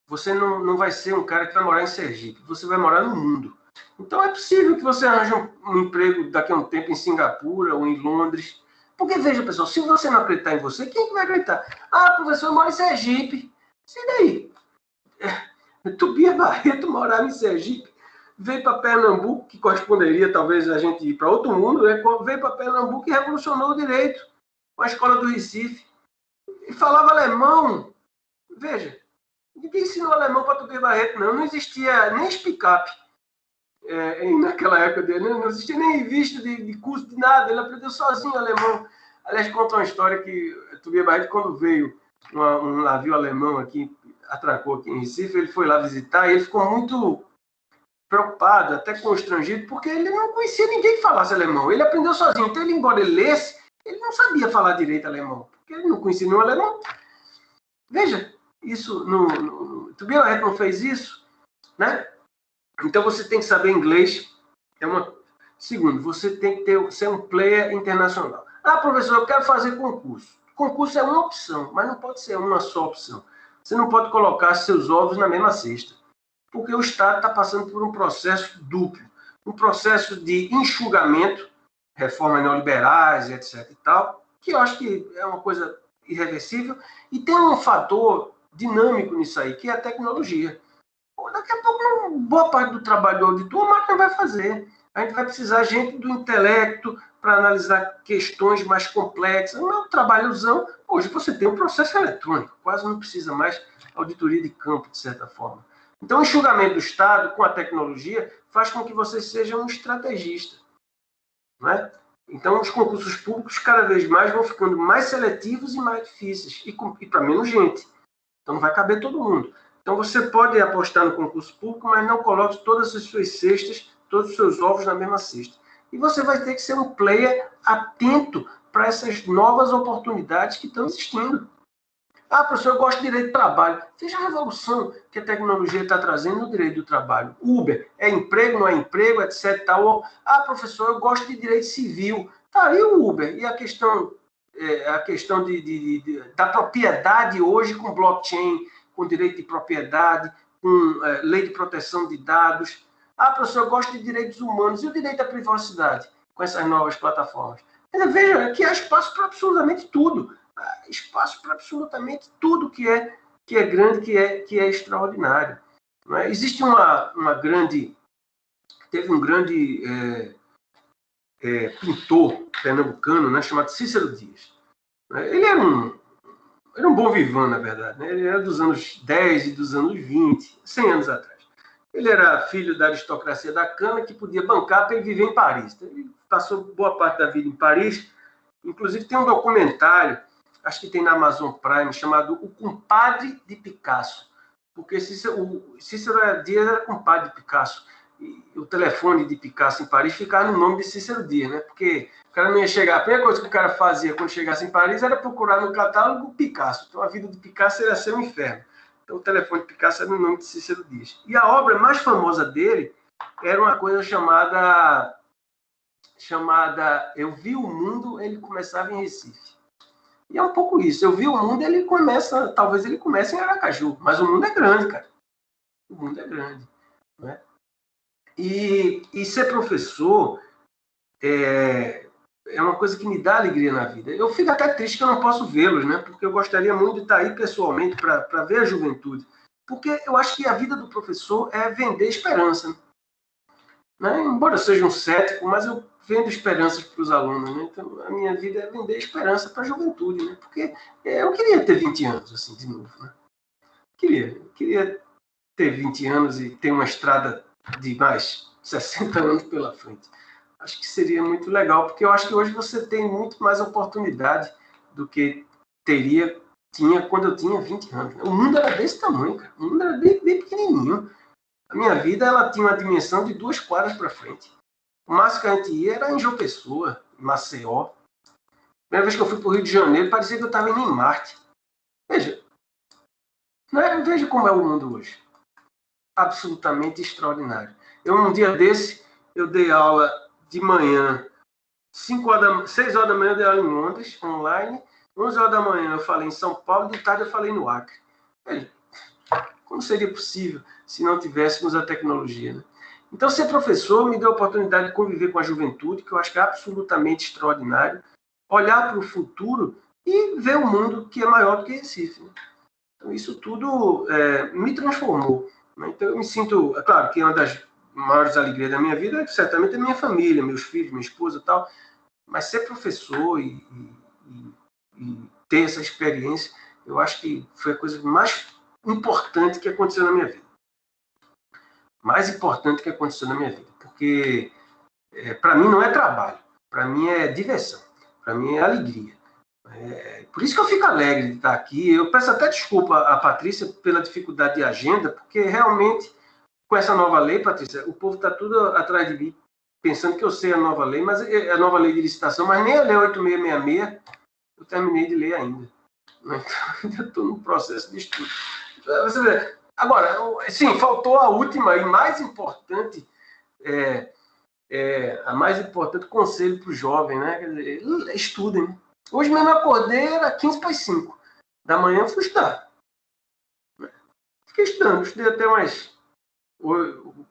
Você não vai ser um cara que vai morar em Sergipe. Você vai morar no mundo. Então é possível que você arranje um emprego daqui a um tempo em Singapura ou em Londres. Porque, veja, pessoal, se você não acreditar em você, quem que vai acreditar? Ah, professor, eu moro em Sergipe. E daí? Tobias Barreto morava em Sergipe. Veio para Pernambuco, que corresponderia talvez a gente ir para outro mundo, né? Veio para Pernambuco e revolucionou o direito com a escola do Recife. E falava alemão. Veja, ninguém ensinou alemão para Tobias Barreto, não. Não existia nem Speak Up naquela época dele. Não existia nem revista de curso de nada. Ele aprendeu sozinho alemão. Aliás, conta uma história que Tobias Barreto, quando veio um navio alemão aqui, atracou aqui em Recife, ele foi lá visitar e ele ficou muito preocupado, até constrangido, porque ele não conhecia ninguém que falasse alemão. Ele aprendeu sozinho. Então, embora ele lesse, ele não sabia falar direito alemão, porque ele não conhecia nenhum alemão. Veja, isso Tobias Barreto não fez isso, né? Então, você tem que saber inglês. Segundo, você tem que ser um player internacional. Ah, professor, eu quero fazer concurso. Concurso é uma opção, mas não pode ser uma só opção. Você não pode colocar seus ovos na mesma cesta, porque o Estado está passando por um processo duplo, um processo de enxugamento, reformas neoliberais, etc. e tal, que eu acho que é uma coisa irreversível, e tem um fator dinâmico nisso aí, que é a tecnologia. Daqui a pouco, boa parte do trabalho do auditor, a máquina vai fazer. A gente vai precisar de gente do intelecto para analisar questões mais complexas. Não é um trabalhozão. Hoje você tem um processo eletrônico, quase não precisa mais auditoria de campo, de certa forma. Então, o enxugamento do Estado com a tecnologia faz com que você seja um estrategista. Não é? Então, os concursos públicos cada vez mais vão ficando mais seletivos e mais difíceis, e para menos gente. Então, não vai caber todo mundo. Então, você pode apostar no concurso público, mas não coloque todas as suas cestas, todos os seus ovos na mesma cesta. E você vai ter que ser um player atento para essas novas oportunidades que estão existindo. Ah, professor, eu gosto de direito do trabalho. Veja a revolução que a tecnologia está trazendo no direito do trabalho. Uber, é emprego, não é emprego, etc. Tal. Ah, professor, eu gosto de direito civil. Tá aí o Uber. E a questão da propriedade hoje com blockchain com direito de propriedade, com lei de proteção de dados. Ah, professor, eu gosto de direitos humanos. E o direito à privacidade com essas novas plataformas? Veja que há espaço para absolutamente tudo. Há espaço para absolutamente tudo que é grande, que é extraordinário. Não é? Existe teve um grande pintor pernambucano, né, chamado Cícero Dias. Ele era um bom vivant, na verdade. Né? Ele era dos anos 10 e dos anos 20, 100 anos atrás. Ele era filho da aristocracia da cana, que podia bancar para ele viver em Paris. Então, ele passou boa parte da vida em Paris. Inclusive, tem um documentário, acho que tem na Amazon Prime, chamado O Compadre de Picasso. Porque o Cícero Dias era compadre de Picasso. E o telefone de Picasso em Paris ficava no nome de Cícero Dias, né? Porque o cara não ia chegar. A primeira coisa que o cara fazia quando chegasse em Paris era procurar no catálogo Picasso. Então, a vida de Picasso ia ser um inferno. Então, o telefone de Picasso era no nome de Cícero Dias. E a obra mais famosa dele era uma coisa chamada Eu Vi o Mundo, ele começava em Recife. E é um pouco isso. Eu Vi o Mundo, talvez ele comece em Aracaju. Mas o mundo é grande, cara. O mundo é grande. Né? E ser professor é uma coisa que me dá alegria na vida. Eu fico até triste que eu não posso vê-los, né? Porque eu gostaria muito de estar aí pessoalmente para ver a juventude. Porque eu acho que a vida do professor é vender esperança. Né? Embora eu seja um cético, mas eu vendo esperanças para os alunos. Né? Então, a minha vida é vender esperança para a juventude. Né? Porque eu queria ter 20 anos, assim, de novo. Né? Queria ter 20 anos e ter uma estrada de mais 60 anos pela frente. Acho que seria muito legal, porque eu acho que hoje você tem muito mais oportunidade do que tinha quando eu tinha 20 anos. O mundo era desse tamanho, cara. O mundo era bem pequenininho. A minha vida ela tinha uma dimensão de 2 quadras para frente. O máximo que a gente ia era em João Pessoa, em Maceió. A primeira vez que eu fui para o Rio de Janeiro, parecia que eu estava indo em Marte. Veja como é o mundo hoje. Absolutamente extraordinário. Um dia desse, eu dei aula de manhã, 6 horas da manhã eu dei aula em Londres, online, 11 horas da manhã eu falei em São Paulo, de tarde eu falei no Acre. Como seria possível se não tivéssemos a tecnologia? Né? Então, ser professor me deu a oportunidade de conviver com a juventude, que eu acho que é absolutamente extraordinário, olhar para o futuro e ver o mundo que é maior do que Recife. Né? Então, isso tudo me transformou. Né? Então, eu me sinto... É claro que uma das maiores alegrias da minha vida é certamente a minha família, meus filhos, minha esposa e tal, mas ser professor e ter essa experiência, eu acho que foi a coisa mais importante que aconteceu na minha vida. Mais importante que aconteceu na minha vida. Porque, para mim, não é trabalho. Para mim, é diversão. Para mim, é alegria. Por isso que eu fico alegre de estar aqui. Eu peço até desculpa à Patrícia pela dificuldade de agenda, porque realmente, com essa nova lei, Patrícia, o povo está tudo atrás de mim, pensando que eu sei a nova lei, mas a nova lei de licitação, mas nem a lei 8666 eu terminei de ler ainda. Então, ainda estou no processo de estudo. Você vê. Agora, sim, faltou a última e mais importante, a mais importante conselho para o jovem, né? Quer dizer, estudem. Hoje mesmo eu acordei, era 15 para as 5 da manhã, eu fui estudar. Fiquei estudei até umas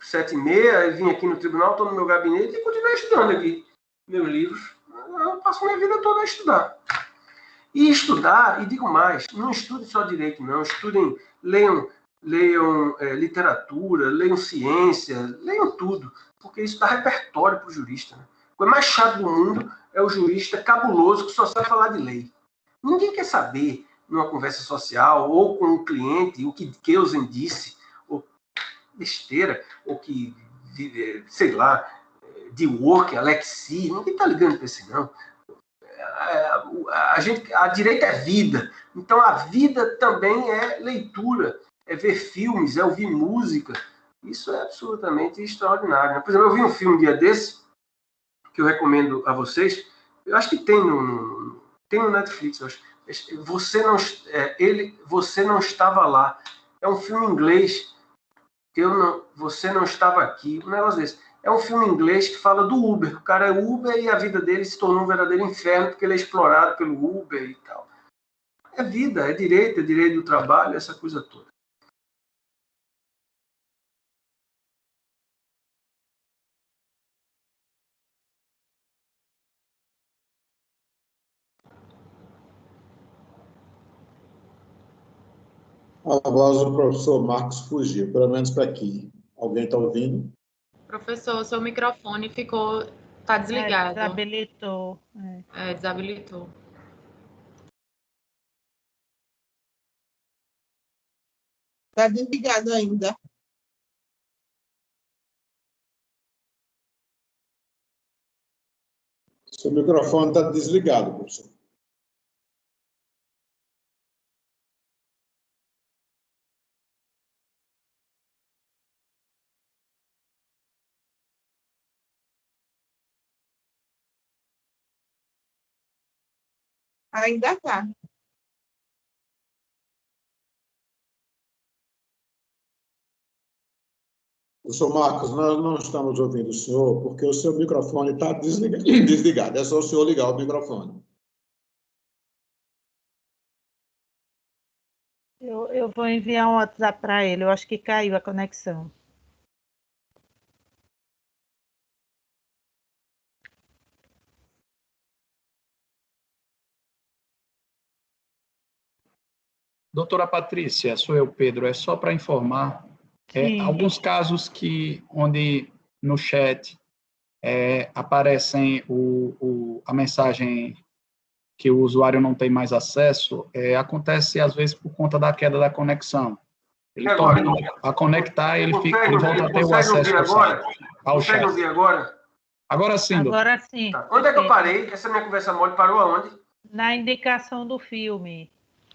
7h30, vim aqui no tribunal, estou no meu gabinete e continuei estudando aqui meus livros. Eu passo minha vida toda a estudar. E estudar, e digo mais, não estudem só direito, não. Estudem, leiam literatura, leiam ciência, leiam tudo, porque isso dá repertório para o jurista. Né? A coisa mais chata do mundo é o jurista cabuloso que só sabe falar de lei. Ninguém quer saber, numa conversa social, ou com um cliente, o que Kelsen disse, ou besteira, ou que, sei lá, de work, Alexi, ninguém está ligando para esse não. A direita é vida, então a vida também é leitura, é ver filmes, é ouvir música. Isso é absolutamente extraordinário. Né? Por exemplo, eu vi um filme um dia desse, que eu recomendo a vocês, eu acho que tem no Netflix, eu acho. Você não estava lá. É um filme inglês, você não estava aqui, um negócio desse. É um filme inglês que fala do Uber. O cara é Uber e a vida dele se tornou um verdadeiro inferno porque ele é explorado pelo Uber e tal. É vida, é direito do trabalho, essa coisa toda. A voz do professor Marcos fugiu, pelo menos para aqui. Alguém está ouvindo? Professor, seu microfone está desligado. Desabilitou. Desabilitou. Está desligado ainda. Seu microfone está desligado, professor. Ainda está. Professor Marcos, nós não estamos ouvindo o senhor porque o seu microfone está desligado. É só o senhor ligar o microfone. Eu vou enviar um WhatsApp para ele. Eu acho que caiu a conexão. Doutora Patrícia, sou eu, Pedro. É só para informar alguns casos onde no chat aparecem a mensagem que o usuário não tem mais acesso, acontece às vezes por conta da queda da conexão. Ele torna a conectar, ele volta a ter o acesso ao chat. Consegue ouvir agora? Agora sim, doutor. Agora sim. Tá. Onde é que eu parei? Essa minha conversa mole parou aonde? Na indicação do filme.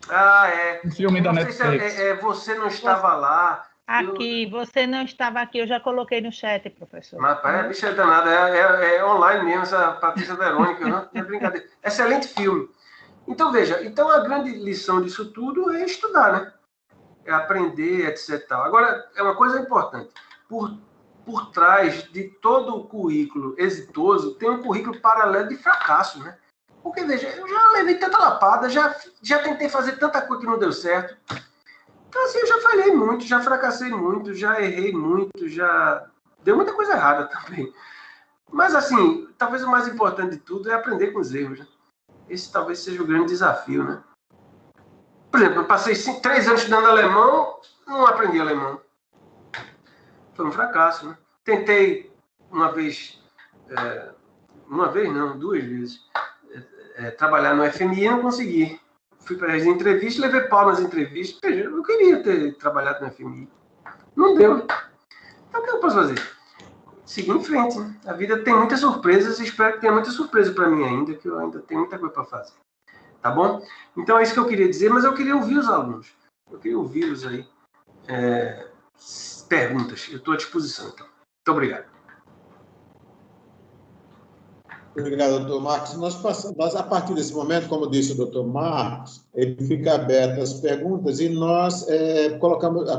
Ah, é. Um filme da Netflix. Você não estava lá. Aqui, você não estava aqui, eu já coloquei no chat, professor. Mas, pai, bicha danada, é online mesmo, essa Patrícia Verônica, não é brincadeira. Excelente filme. Então, veja, a grande lição disso tudo é estudar, né? É aprender, etc. Agora, é uma coisa importante. Por trás de todo o currículo exitoso, tem um currículo paralelo de fracasso, né? Porque, veja, eu já levei tanta lapada, já tentei fazer tanta coisa que não deu certo. Então, assim, eu já falhei muito, já fracassei muito, já errei muito, já deu muita coisa errada também. Mas, assim, talvez o mais importante de tudo é aprender com os erros, né? Esse talvez seja o grande desafio, né? Por exemplo, eu passei 3 anos estudando alemão, não aprendi alemão. Foi um fracasso, né? Tentei duas vezes, trabalhar no FMI e não consegui. Fui para as entrevistas, levei pau nas entrevistas. Eu queria ter trabalhado no FMI. Não deu. Então, o que eu posso fazer? Seguir em frente. Né? A vida tem muitas surpresas e espero que tenha muita surpresa para mim ainda, que eu ainda tenho muita coisa para fazer. Tá bom? Então, é isso que eu queria dizer, mas eu queria ouvir os alunos. Eu queria ouvi-los aí. Perguntas. Eu estou à disposição, então. Muito obrigado. Obrigado, doutor Marcos. Nós, a partir desse momento, como disse o doutor Marcos, ele fica aberto às perguntas e nós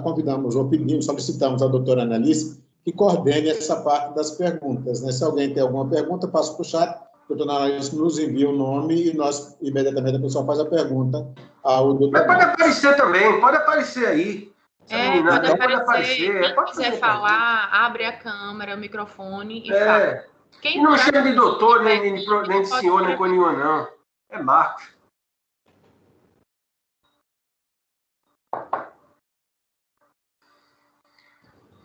convidamos ou pedimos, solicitamos à doutora Annalise que coordene essa parte das perguntas. Né? Se alguém tem alguma pergunta, passa para o chat, a doutora Annalise nos envia o nome e nós, imediatamente, a pessoa faz a pergunta ao doutor Mas pode aparecer também, pode aparecer aí. Pode aparecer. Quem quiser falar, abre a câmera, o microfone e fala. Quem não chama de doutor, nem de senhor, nem com nenhuma, não. É Marcos.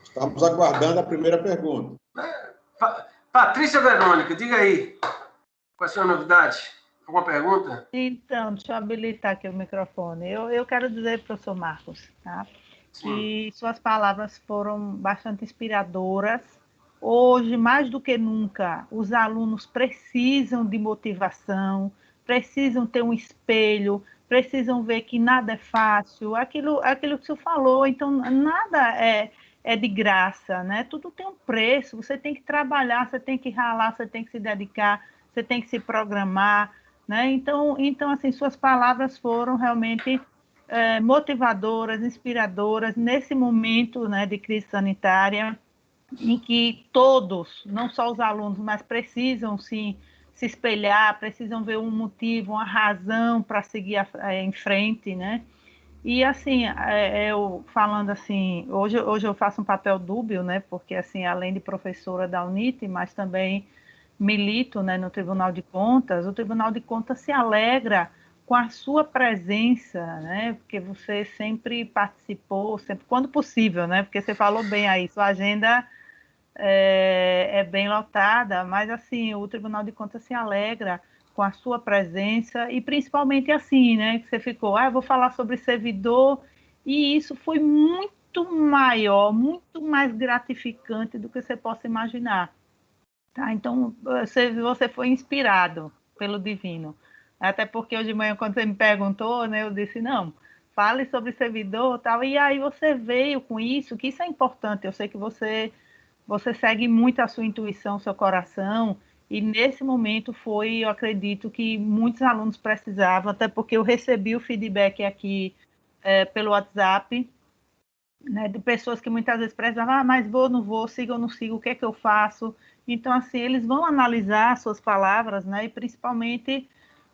Estamos aguardando a primeira pergunta. Patrícia Verônica, diga aí. Quais são as novidades? Alguma pergunta? Então, deixa eu habilitar aqui o microfone. Eu quero dizer, professor Marcos, tá? Que suas palavras foram bastante inspiradoras. Hoje, mais do que nunca, os alunos precisam de motivação, precisam ter um espelho, precisam ver que nada é fácil, aquilo que o senhor falou, então nada é de graça, né? Tudo tem um preço, você tem que trabalhar, você tem que ralar, você tem que se dedicar, você tem que se programar, né? Então assim, suas palavras foram realmente motivadoras, inspiradoras nesse momento, né, de crise sanitária, em que todos, não só os alunos, mas precisam sim se espelhar, precisam ver um motivo, uma razão para seguir em frente, né? E assim, eu falando assim, hoje eu faço um papel dúbio, né? Porque assim, além de professora da UNIT, mas também milito, né, no Tribunal de Contas. O Tribunal de Contas se alegra com a sua presença, né? Porque você sempre participou, sempre quando possível, né? Porque você falou bem aí, sua agenda é bem lotada, mas assim, o Tribunal de Contas se alegra com a sua presença e principalmente assim, né? Que você ficou, eu vou falar sobre servidor, e isso foi muito maior, muito mais gratificante do que você possa imaginar. Tá? Então, você foi inspirado pelo divino. Até porque hoje de manhã, quando você me perguntou, né, eu disse, não, fale sobre servidor e tal. E aí você veio com isso, que isso é importante. Eu sei que você segue muito a sua intuição, seu coração. E nesse momento eu acredito que muitos alunos precisavam, até porque eu recebi o feedback aqui pelo WhatsApp, né, de pessoas que muitas vezes precisavam, mas vou, não vou, sigo ou não sigo, o que é que eu faço? Então, assim, eles vão analisar suas palavras, né, e principalmente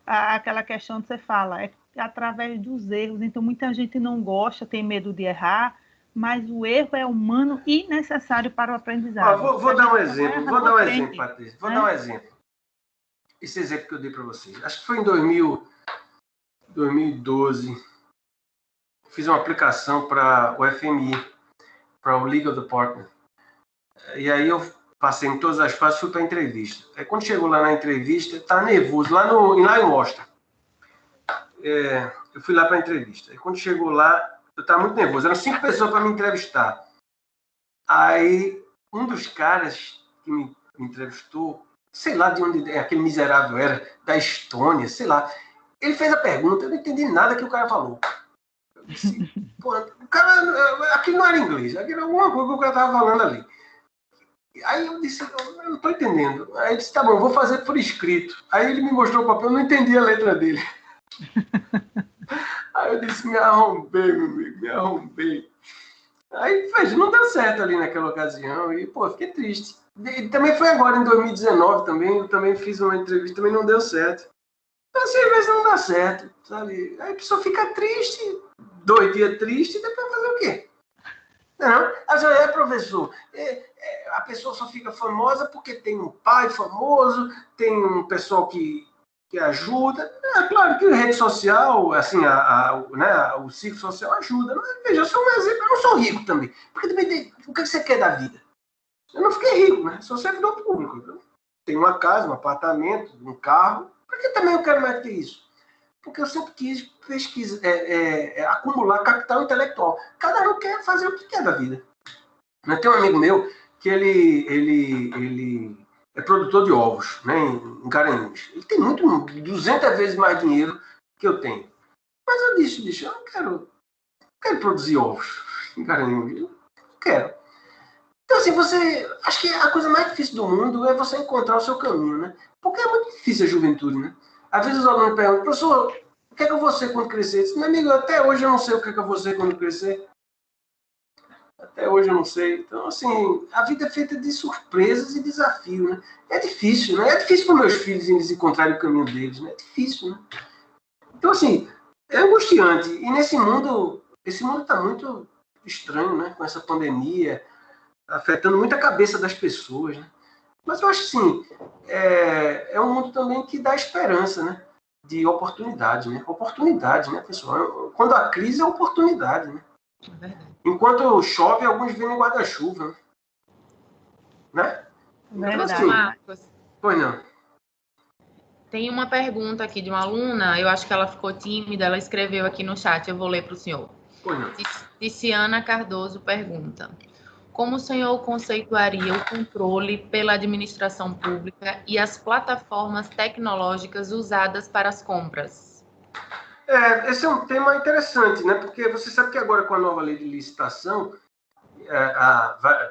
aquela questão que você fala, é através dos erros. Então, muita gente não gosta, tem medo de errar, mas o erro é humano e necessário para o aprendizado. Vou dar um exemplo, Patrícia, vou dar um exemplo. Esse exemplo que eu dei para vocês, acho que foi em 2012, fiz uma aplicação para o FMI, para o Legal Department, e aí eu passei em todas as fases, fui para a entrevista. Aí quando chegou lá na entrevista, estava nervoso, lá em Washington. Eu fui lá para a entrevista. Aí quando chegou lá, eu estava muito nervoso. Eram 5 pessoas para me entrevistar. Aí um dos caras que me entrevistou, sei lá de onde aquele miserável era, da Estônia, sei lá. Ele fez a pergunta, eu não entendi nada que o cara falou. Eu disse, o cara, aquilo não era inglês, aquilo era alguma coisa que o cara estava falando ali. Aí eu disse, eu não estou entendendo. Aí ele disse, tá bom, vou fazer por escrito. Aí ele me mostrou o papel, eu não entendi a letra dele. Aí eu disse, me arrombei, meu amigo, me arrombei. Aí, não deu certo ali naquela ocasião e, fiquei triste. E também foi agora, em 2019, também, eu também fiz uma entrevista, também não deu certo. Então, assim, às vezes não dá certo, sabe? Aí a pessoa fica triste, 2 dias triste, e depois fazer o quê? Não, às vezes professor, a pessoa só fica famosa porque tem um pai famoso, tem um pessoal que ajuda. Claro que a rede social, assim, o ciclo social ajuda. Mas, veja, eu sou um exemplo, eu não sou rico também. Porque também o que você quer da vida? Eu não fiquei rico, né? Sou servidor público. Eu tenho uma casa, um apartamento, um carro. Por que também eu quero mais do que isso? Porque eu sempre quis acumular capital intelectual. Cada um quer fazer o que quer da vida. Tem um amigo meu que ele é produtor de ovos, né, em Garanhuns. Ele tem 200 vezes mais dinheiro que eu tenho. Mas eu disse, bicho, eu não quero produzir ovos em Garanhuns. Eu não quero. Então, assim, acho que a coisa mais difícil do mundo é você encontrar o seu caminho, né? Porque é muito difícil a juventude, né? Às vezes os alunos perguntam, professor, o que é que eu vou ser quando crescer? Eu disse, meu amigo, até hoje eu não sei o que é que eu vou ser quando crescer. Até hoje eu não sei. Então, assim, a vida é feita de surpresas e desafios, né? É difícil, né? É difícil para meus filhos eles encontrarem o caminho deles, né? É difícil, né? Então, assim, é angustiante. E esse mundo está muito estranho, né? Com essa pandemia, afetando muito a cabeça das pessoas, né? Mas eu acho que, sim, é um mundo também que dá esperança, né? De oportunidade, né? Oportunidade, né, pessoal? Quando a crise é oportunidade, né? Enquanto chove, alguns vêm em guarda-chuva, né? Então, assim, Marcos, pois não. Tem uma pergunta aqui de uma aluna, eu acho que ela ficou tímida, ela escreveu aqui no chat, eu vou ler para o senhor. Pois não. Ticiana Cardoso pergunta: como o senhor conceituaria o controle pela administração pública e as plataformas tecnológicas usadas para as compras? Esse é um tema interessante, né? Porque você sabe que agora, com a nova lei de licitação,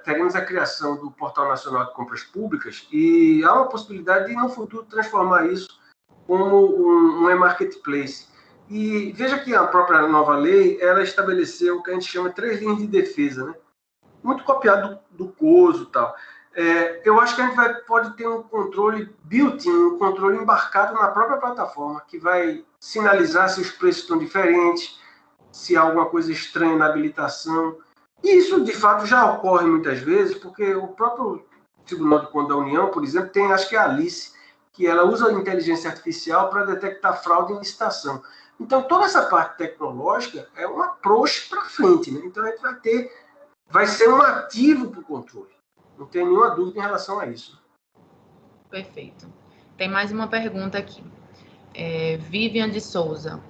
teremos a criação do Portal Nacional de Compras Públicas e há uma possibilidade de, no futuro, transformar isso como um e-marketplace. E veja que a própria nova lei, ela estabeleceu o que a gente chama 3 linhas de defesa, né? Muito copiado do COSO e tal. Eu acho que a gente pode ter um controle built-in, um controle embarcado na própria plataforma, que vai sinalizar se os preços estão diferentes, se há alguma coisa estranha na habilitação. E isso, de fato, já ocorre muitas vezes, porque o próprio Tribunal de Contas da União, por exemplo, tem, acho que é a Alice, que ela usa a inteligência artificial para detectar fraude em licitação. Então, toda essa parte tecnológica é um approach para frente, né? Então, a gente vai ser um ativo para o controle. Não tem nenhuma dúvida em relação a isso. Perfeito. Tem mais uma pergunta aqui. Vivian de Souza.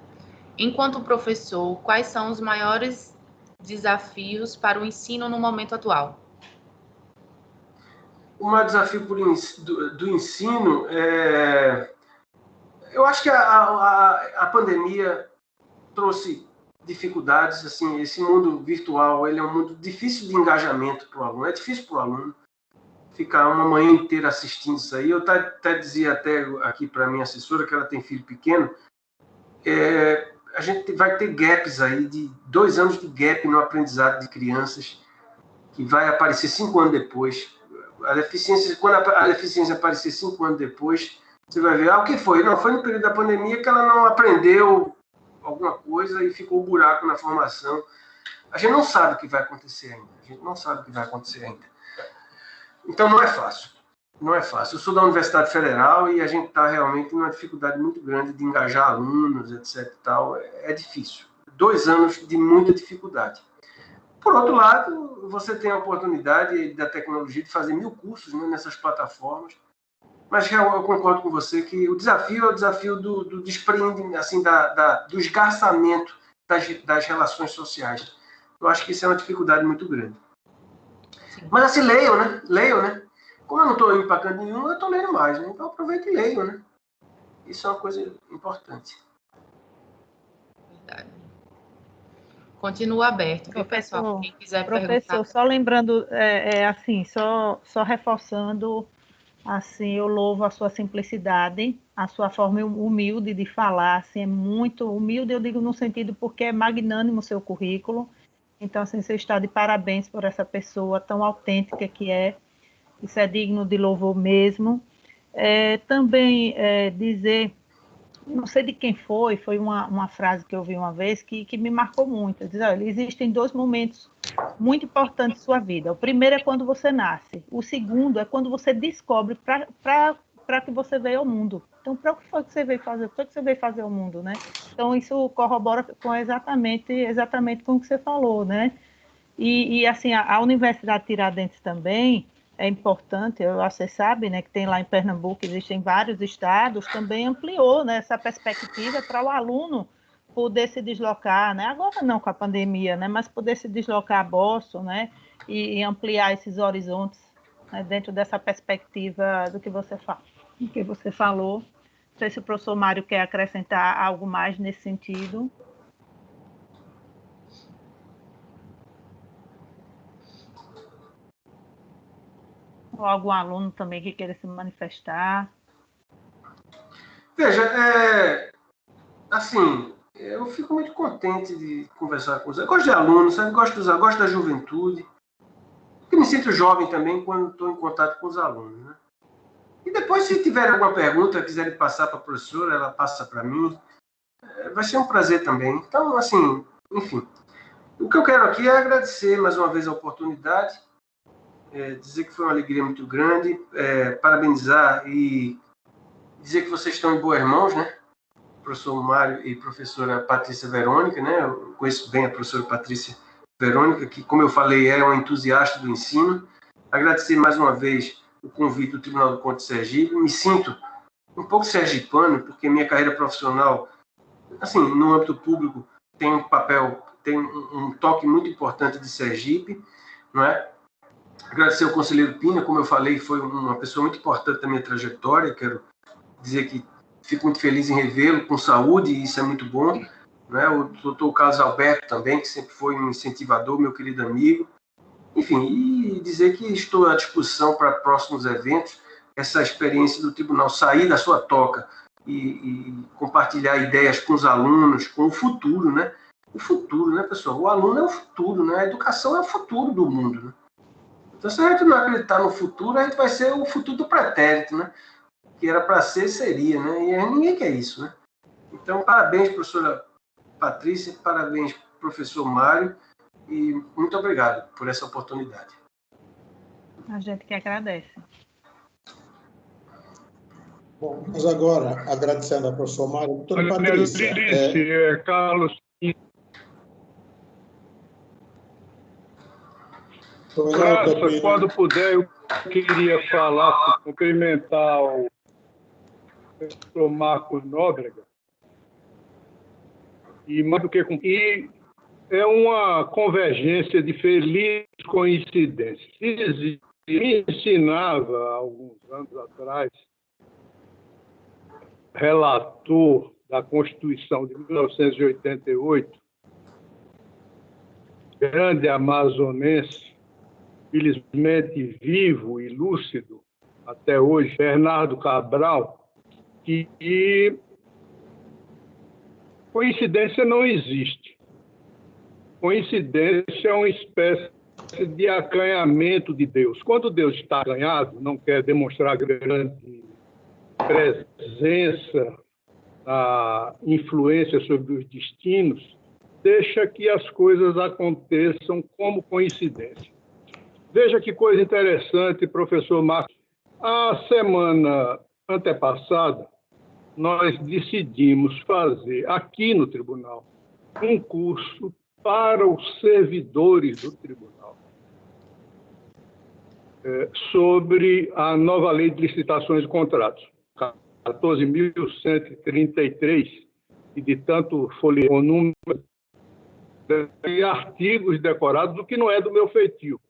Enquanto professor, quais são os maiores desafios para o ensino no momento atual? O maior desafio do ensino eu acho que a pandemia trouxe dificuldades. Assim, esse mundo virtual ele é um mundo difícil de engajamento para o aluno. É difícil para o aluno ficar uma manhã inteira assistindo isso aí. Eu até dizia aqui para a minha assessora, que ela tem filho pequeno, a gente vai ter gaps aí, de 2 anos de gap no aprendizado de crianças, que vai aparecer 5 anos depois. Quando a deficiência aparecer 5 anos depois, você vai ver, o que foi? Não, foi no período da pandemia que ela não aprendeu alguma coisa e ficou um buraco na formação. A gente não sabe o que vai acontecer ainda. Então, não é fácil. Não é fácil. Eu sou da Universidade Federal e a gente está realmente numa dificuldade muito grande de engajar alunos, etc. E tal. É difícil. 2 anos de muita dificuldade. Por outro lado, você tem a oportunidade da tecnologia de fazer 1000 cursos, né, nessas plataformas. Mas eu concordo com você que o desafio é o desafio do desprendimento, assim, do esgarçamento das relações sociais. Eu acho que isso é uma dificuldade muito grande. Mas assim, leiam, né? Como eu não estou indo para canto nenhum, eu estou lendo mais, né? Então aproveita e leiam, né? Isso é uma coisa importante. Verdade. Continua aberto, viu, pessoal? Quem quiser Professor, só lembrando, assim, só reforçando, assim, eu louvo a sua simplicidade, a sua forma humilde de falar, assim, é muito humilde, eu digo no sentido porque é magnânimo o seu currículo. Então, assim, você está de parabéns por essa pessoa tão autêntica que é. Isso é digno de louvor mesmo. Também dizer, não sei de quem foi uma frase que eu ouvi uma vez que me marcou muito. Diz, olha, existem 2 momentos muito importantes em sua vida. O primeiro é quando você nasce. O segundo é quando você descobre para que você veio ao mundo. Então, para o que foi que você veio fazer? Por que você veio fazer ao mundo, né? Então, isso corrobora com exatamente com o que você falou, né? E assim, a Universidade Tiradentes também é importante, eu acho que você sabe, né, que tem lá em Pernambuco, existem vários estados, também ampliou, né, essa perspectiva para o aluno poder se deslocar, né, agora não com a pandemia, né, mas poder se deslocar a Boston, né, e ampliar esses horizontes, né, dentro dessa perspectiva do que você falou. Não sei se o professor Mário quer acrescentar algo mais nesse sentido. Ou algum aluno também que queira se manifestar? Veja, assim, eu fico muito contente de conversar com os alunos. Eu gosto de alunos, sabe? Gosto da juventude. Eu me sinto jovem também quando estou em contato com os alunos, né? E depois, se tiver alguma pergunta, quiserem passar para a professora, ela passa para mim. Vai ser um prazer também. Então, assim, enfim. O que eu quero aqui é agradecer mais uma vez a oportunidade, dizer que foi uma alegria muito grande, parabenizar e dizer que vocês estão em boas mãos, né? Professor Mário e professora Patrícia Verônica, né? Eu conheço bem a professora Patrícia Verônica, que, como eu falei, é uma entusiasta do ensino. Agradecer mais uma vez o convite do Tribunal do Contas de Sergipe. Me sinto um pouco sergipano, porque minha carreira profissional, assim, no âmbito público, tem um toque muito importante de Sergipe, não é? Agradecer ao conselheiro Pina, como eu falei, foi uma pessoa muito importante da minha trajetória. Quero dizer que fico muito feliz em revê-lo com saúde, e isso é muito bom. Né? O doutor Carlos Alberto também, que sempre foi um incentivador, meu querido amigo. Enfim, e dizer que estou à disposição para próximos eventos. Essa experiência do tribunal, sair da sua toca e compartilhar ideias com os alunos, com o futuro, né? O futuro, né, pessoal? O aluno é o futuro, né? A educação é o futuro do mundo, né? Então, se a gente não acreditar no futuro, a gente vai ser o futuro do pretérito, né? Que era para ser, seria, né? E ninguém quer isso, né? Então, parabéns, professora Patrícia, parabéns, professor Mário, e muito obrigado por essa oportunidade. A gente que agradece. Bom, mas agora, agradecendo a professora Mário, doutora Olha, Patrícia. Carlos. Graça, quando puder, eu queria falar, cumprimentar o professor Marcos Nóbrega. E mais do que é uma convergência de felizes coincidências. Me ensinava, há alguns anos atrás, relator da Constituição de 1988, grande amazonense, felizmente vivo e lúcido até hoje, Bernardo Cabral, que coincidência não existe. Coincidência é uma espécie de acanhamento de Deus. Quando Deus está acanhado, não quer demonstrar grande presença, a influência sobre os destinos, deixa que as coisas aconteçam como coincidência. Veja que coisa interessante, professor Marcos. A semana antepassada, nós decidimos fazer aqui no tribunal um curso para os servidores do tribunal sobre a nova lei de licitações e contratos, 14.133, e de tanto folhear o número de artigos decorados, do que não é do meu feitio.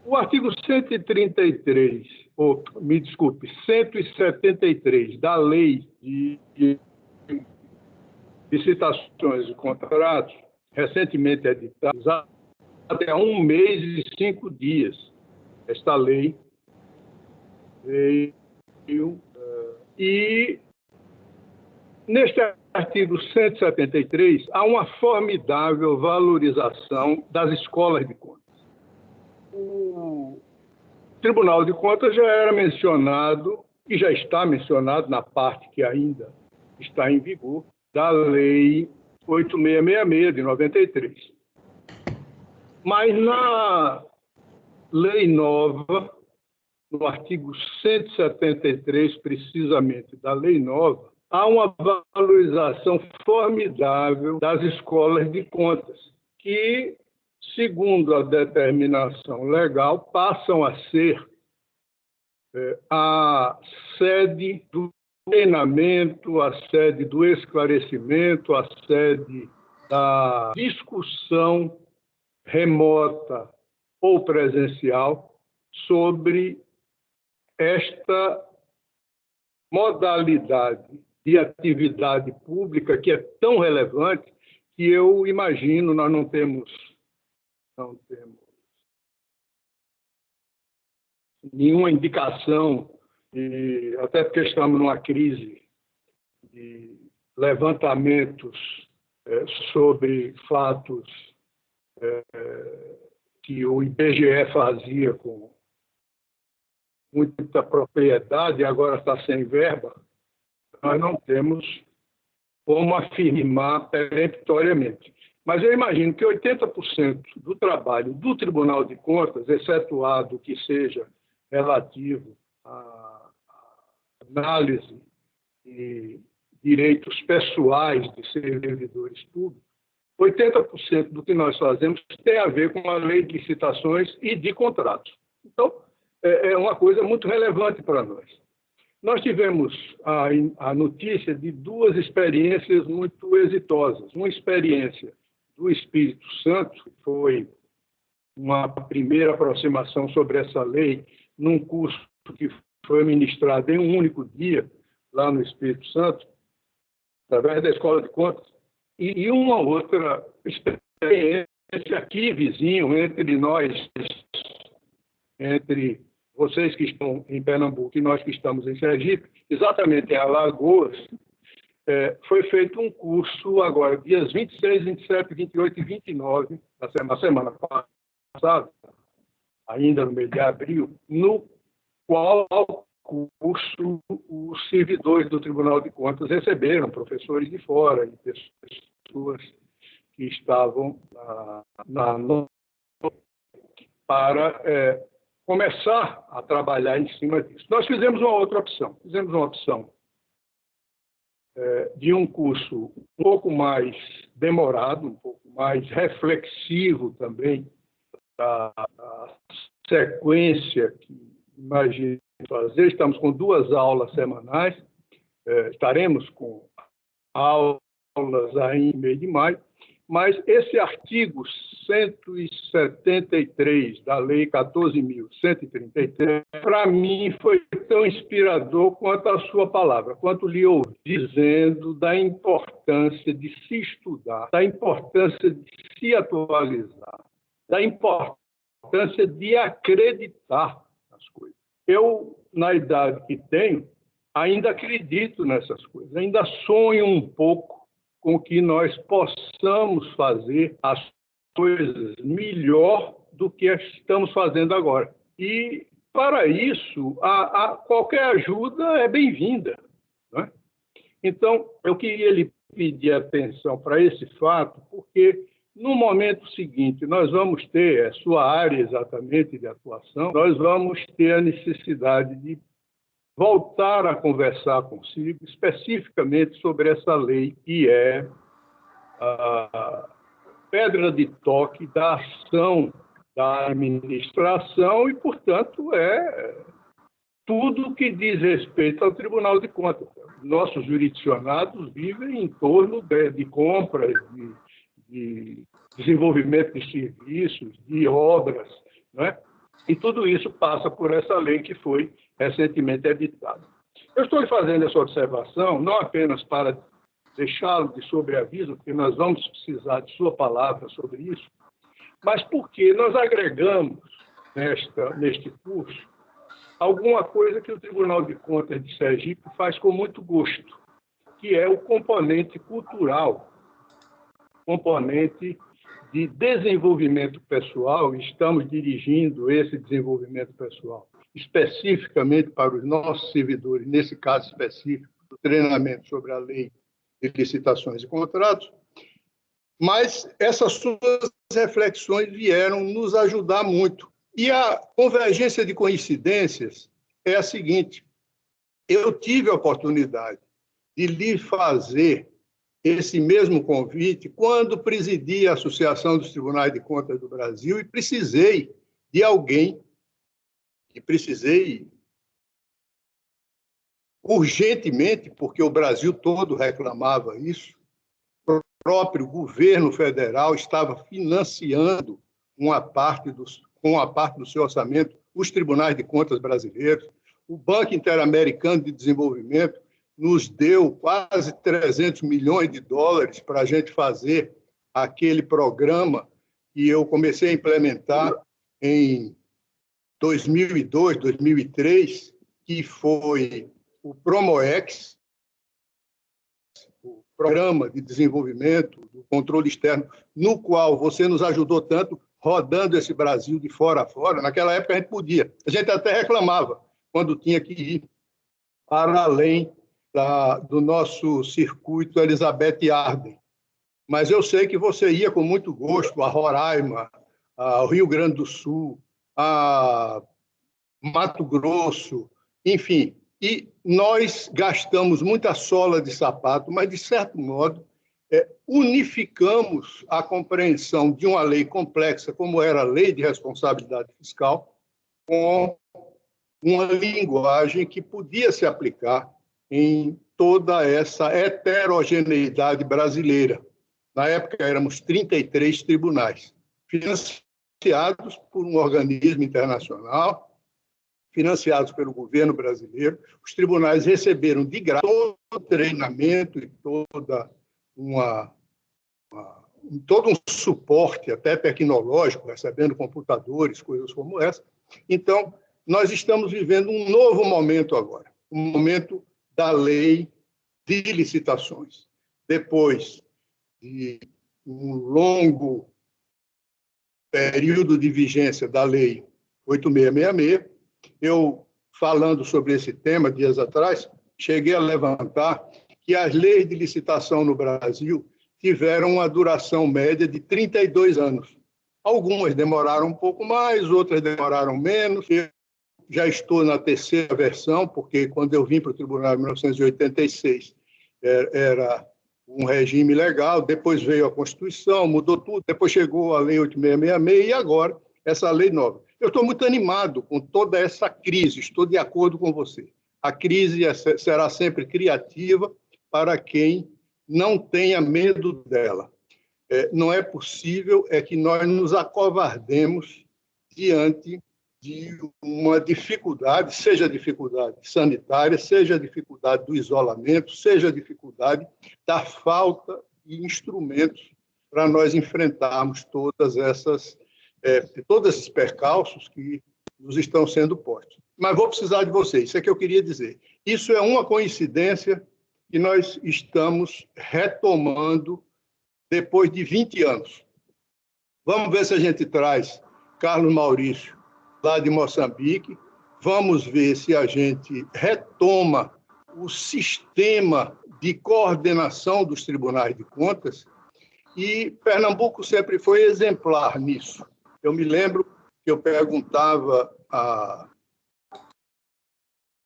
O artigo 133, ou, me desculpe, 173 da lei de licitações e contratos, recentemente editada, até 1 mês e 5 dias. Esta lei veio e neste artigo 173 há uma formidável valorização das escolas de contas. O Tribunal de Contas já era mencionado e já está mencionado na parte que ainda está em vigor da Lei 8666 de 93. Mas na lei nova, no artigo 173, precisamente, da lei nova, há uma valorização formidável das escolas de contas, que, segundo a determinação legal, passam a ser a sede do treinamento, a sede do esclarecimento, a sede da discussão remota ou presencial sobre esta modalidade de atividade pública que é tão relevante que eu imagino nós não temos nenhuma indicação, e até porque estamos numa crise de levantamentos sobre fatos que o IBGE fazia com muita propriedade e agora está sem verba, nós não temos como afirmar peremptoriamente. Mas eu imagino que 80% do trabalho do Tribunal de Contas, excetuado o que seja relativo à análise e direitos pessoais de servidores públicos, 80% do que nós fazemos tem a ver com a lei de licitações e de contratos. Então, é uma coisa muito relevante para nós. Nós tivemos a notícia de 2 experiências muito exitosas. Uma experiência do Espírito Santo, que foi uma primeira aproximação sobre essa lei, num curso que foi ministrado em um único dia, lá no Espírito Santo, através da Escola de Contas, e uma outra experiência aqui, vizinho, entre nós, entre vocês que estão em Pernambuco e nós que estamos em Sergipe, exatamente em Alagoas, foi feito um curso agora, dias 26, 27, 28 e 29, na semana passada, ainda no mês de abril, no qual curso os servidores do Tribunal de Contas receberam, professores de fora e pessoas que estavam para começar a trabalhar em cima disso. Nós fizemos uma outra opção. Fizemos uma opção de um curso um pouco mais demorado, um pouco mais reflexivo também, da sequência que imagino fazer. Estamos com 2 aulas semanais, estaremos com aulas aí em meio de maio, mas esse artigo 173 da Lei 14.133, para mim, foi tão inspirador quanto a sua palavra, quanto lhe ouvi dizendo da importância de se estudar, da importância de se atualizar, da importância de acreditar nas coisas. Eu, na idade que tenho, ainda acredito nessas coisas, ainda sonho um pouco com que nós possamos fazer as coisas melhor do que estamos fazendo agora. E, para isso, qualquer ajuda é bem-vinda, não é? Então, eu queria lhe pedir atenção para esse fato, porque, no momento seguinte, nós vamos ter, sua área exatamente de atuação, nós vamos ter a necessidade de voltar a conversar consigo especificamente sobre essa lei que é a pedra de toque da ação da administração e, portanto, é tudo que diz respeito ao Tribunal de Contas. Nossos jurisdicionados vivem em torno de compras, de desenvolvimento de serviços, de obras, não é? E tudo isso passa por essa lei que foi recentemente editada. Eu estou fazendo essa observação não apenas para deixá-lo de sobreaviso, porque nós vamos precisar de sua palavra sobre isso, mas porque nós agregamos neste curso alguma coisa que o Tribunal de Contas de Sergipe faz com muito gosto, que é o componente cultural, componente de desenvolvimento pessoal. Estamos dirigindo esse desenvolvimento pessoal especificamente para os nossos servidores, nesse caso específico, do treinamento sobre a lei de licitações e contratos, mas essas suas reflexões vieram nos ajudar muito. E a convergência de coincidências é a seguinte: eu tive a oportunidade de lhe fazer esse mesmo convite quando presidi a Associação dos Tribunais de Contas do Brasil e precisei de alguém, e precisei urgentemente, porque o Brasil todo reclamava isso, o próprio governo federal estava financiando com a parte do seu orçamento os tribunais de contas brasileiros. O Banco Interamericano de Desenvolvimento nos deu quase 300 milhões de dólares para a gente fazer aquele programa que eu comecei a implementar em 2002, 2003, que foi o Promoex, o Programa de Desenvolvimento do Controle Externo, no qual você nos ajudou tanto, rodando esse Brasil de fora a fora. Naquela época a gente podia. A gente até reclamava quando tinha que ir para além do nosso circuito Elizabeth Arden. Mas eu sei que você ia com muito gosto a Roraima, ao Rio Grande do Sul, a Mato Grosso, enfim. E nós gastamos muita sola de sapato, mas, de certo modo, unificamos a compreensão de uma lei complexa, como era a Lei de Responsabilidade Fiscal, com uma linguagem que podia se aplicar em toda essa heterogeneidade brasileira. Na época, éramos 33 tribunais, financiados por um organismo internacional, financiados pelo governo brasileiro. Os tribunais receberam de graça todo o treinamento e todo um suporte, até tecnológico, recebendo computadores, coisas como essa. Então, nós estamos vivendo um novo momento agora, um momento da lei de licitações. Depois de um longo período de vigência da lei 8666, eu, falando sobre esse tema dias atrás, cheguei a levantar que as leis de licitação no Brasil tiveram uma duração média de 32 anos. Algumas demoraram um pouco mais, outras demoraram menos. Eu já estou na terceira versão, porque quando eu vim para o tribunal em 1986, era um regime legal, depois veio a Constituição, mudou tudo, depois chegou a Lei 8666 e agora essa lei nova. Eu estou muito animado com toda essa crise, estou de acordo com você. A crise será sempre criativa para quem não tenha medo dela. Não é possível que nós nos acovardemos diante de uma dificuldade, seja a dificuldade sanitária, seja a dificuldade do isolamento, seja a dificuldade da falta de instrumentos para nós enfrentarmos todos esses percalços que nos estão sendo postos. Mas vou precisar de vocês, isso é que eu queria dizer. Isso é uma coincidência que nós estamos retomando depois de 20 anos. Vamos ver se a gente traz Carlos Maurício, lá de Moçambique, vamos ver se a gente retoma o sistema de coordenação dos tribunais de contas, e Pernambuco sempre foi exemplar nisso. Eu me lembro que eu perguntava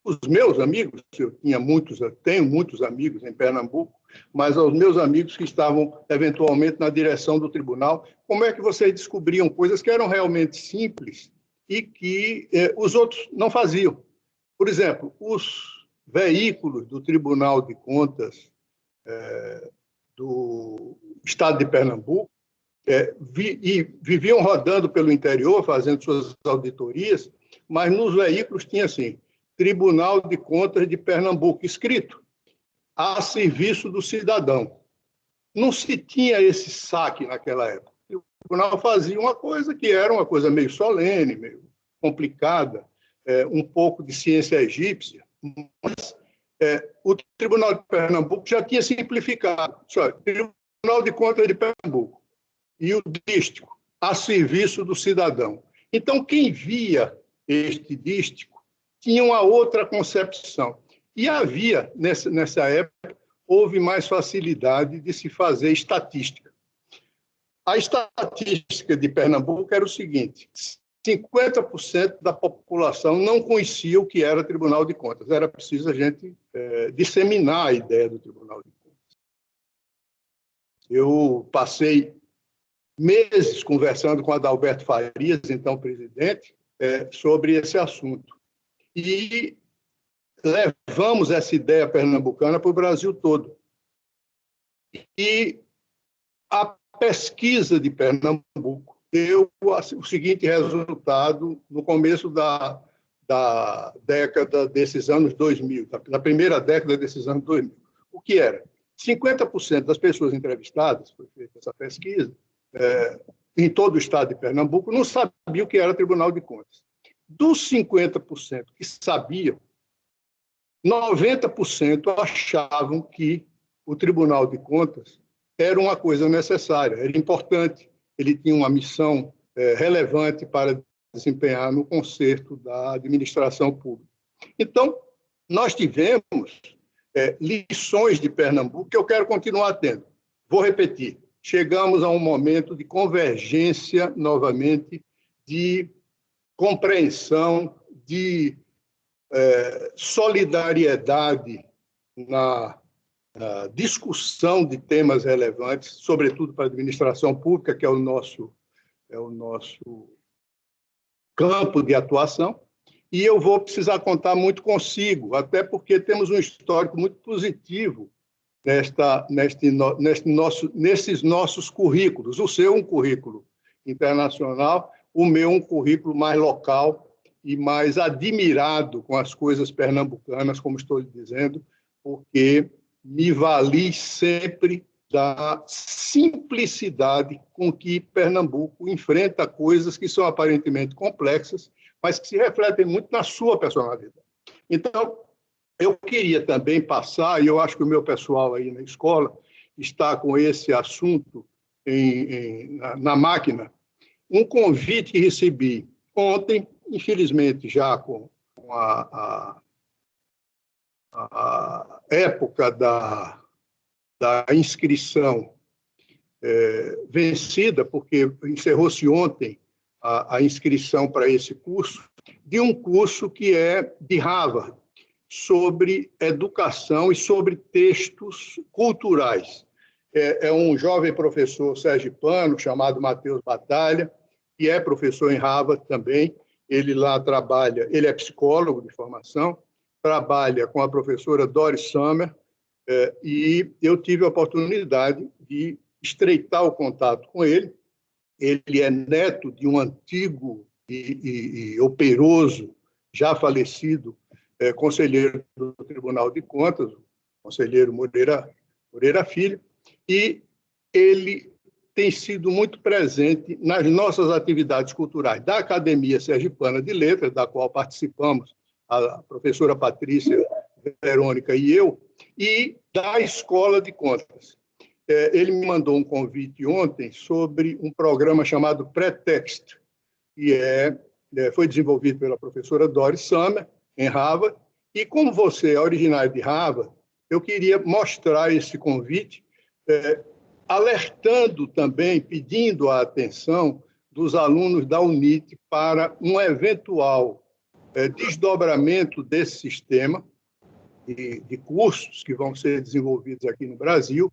os meus amigos, eu tenho muitos amigos em Pernambuco, mas aos meus amigos que estavam eventualmente na direção do tribunal, como é que vocês descobriam coisas que eram realmente simples e que os outros não faziam? Por exemplo, os veículos do Tribunal de Contas do Estado de Pernambuco viviam rodando pelo interior, fazendo suas auditorias, mas nos veículos tinha assim, Tribunal de Contas de Pernambuco, escrito, a serviço do cidadão. Não se tinha esse saque naquela época. O tribunal fazia uma coisa que era uma coisa meio solene, meio complicada, um pouco de ciência egípcia, mas o Tribunal de Pernambuco já tinha simplificado. Tribunal de Contas de Pernambuco e o dístico, a serviço do cidadão. Então, quem via este dístico tinha uma outra concepção. E havia, nessa época, houve mais facilidade de se fazer estatística. A estatística de Pernambuco era o seguinte: 50% da população não conhecia o que era Tribunal de Contas. Era preciso a gente disseminar a ideia do Tribunal de Contas. Eu passei meses conversando com Adalberto Farias, então presidente, sobre esse assunto. E levamos essa ideia pernambucana para o Brasil todo. E a pesquisa de Pernambuco deu o seguinte resultado no começo da década desses anos 2000, da primeira década desses anos 2000. O que era? 50% das pessoas entrevistadas, foi feita essa pesquisa, em todo o estado de Pernambuco, não sabiam o que era Tribunal de Contas. Dos 50% que sabiam, 90% achavam que o Tribunal de Contas era uma coisa necessária, era importante, ele tinha uma missão relevante para desempenhar no concerto da administração pública. Então, nós tivemos lições de Pernambuco que eu quero continuar tendo. Vou repetir, chegamos a um momento de convergência, novamente, de compreensão, de solidariedade na discussão de temas relevantes, sobretudo para a administração pública, que é o nosso campo de atuação, e eu vou precisar contar muito consigo, até porque temos um histórico muito positivo nesses nossos currículos. O seu um currículo internacional, o meu um currículo mais local e mais admirado com as coisas pernambucanas, como estou lhe dizendo, porque me vali sempre da simplicidade com que Pernambuco enfrenta coisas que são aparentemente complexas, mas que se refletem muito na sua personalidade. Então, eu queria também passar, e eu acho que o meu pessoal aí na escola está com esse assunto na máquina, um convite que recebi ontem, infelizmente já com a época da inscrição vencida, porque encerrou-se ontem a inscrição para esse curso, de um curso que é de Harvard, sobre educação e sobre textos culturais. É um jovem professor sergipano chamado Matheus Batalha, que é professor em Harvard também. Ele lá trabalha, ele é psicólogo de formação, trabalha com a professora Doris Sommer, e eu tive a oportunidade de estreitar o contato com ele. Ele é neto de um antigo e operoso, já falecido, conselheiro do Tribunal de Contas, o conselheiro Moreira Filho, e ele tem sido muito presente nas nossas atividades culturais da Academia Sergipana de Letras, da qual participamos, a professora Patrícia, Verônica e eu, e da Escola de Contas. Ele me mandou um convite ontem sobre um programa chamado Pretext, que foi desenvolvido pela professora Doris Sommer, em Harvard, e como você é originário de Harvard, eu queria mostrar esse convite, alertando também, pedindo a atenção dos alunos da UNIT para um eventual desdobramento desse sistema de cursos que vão ser desenvolvidos aqui no Brasil,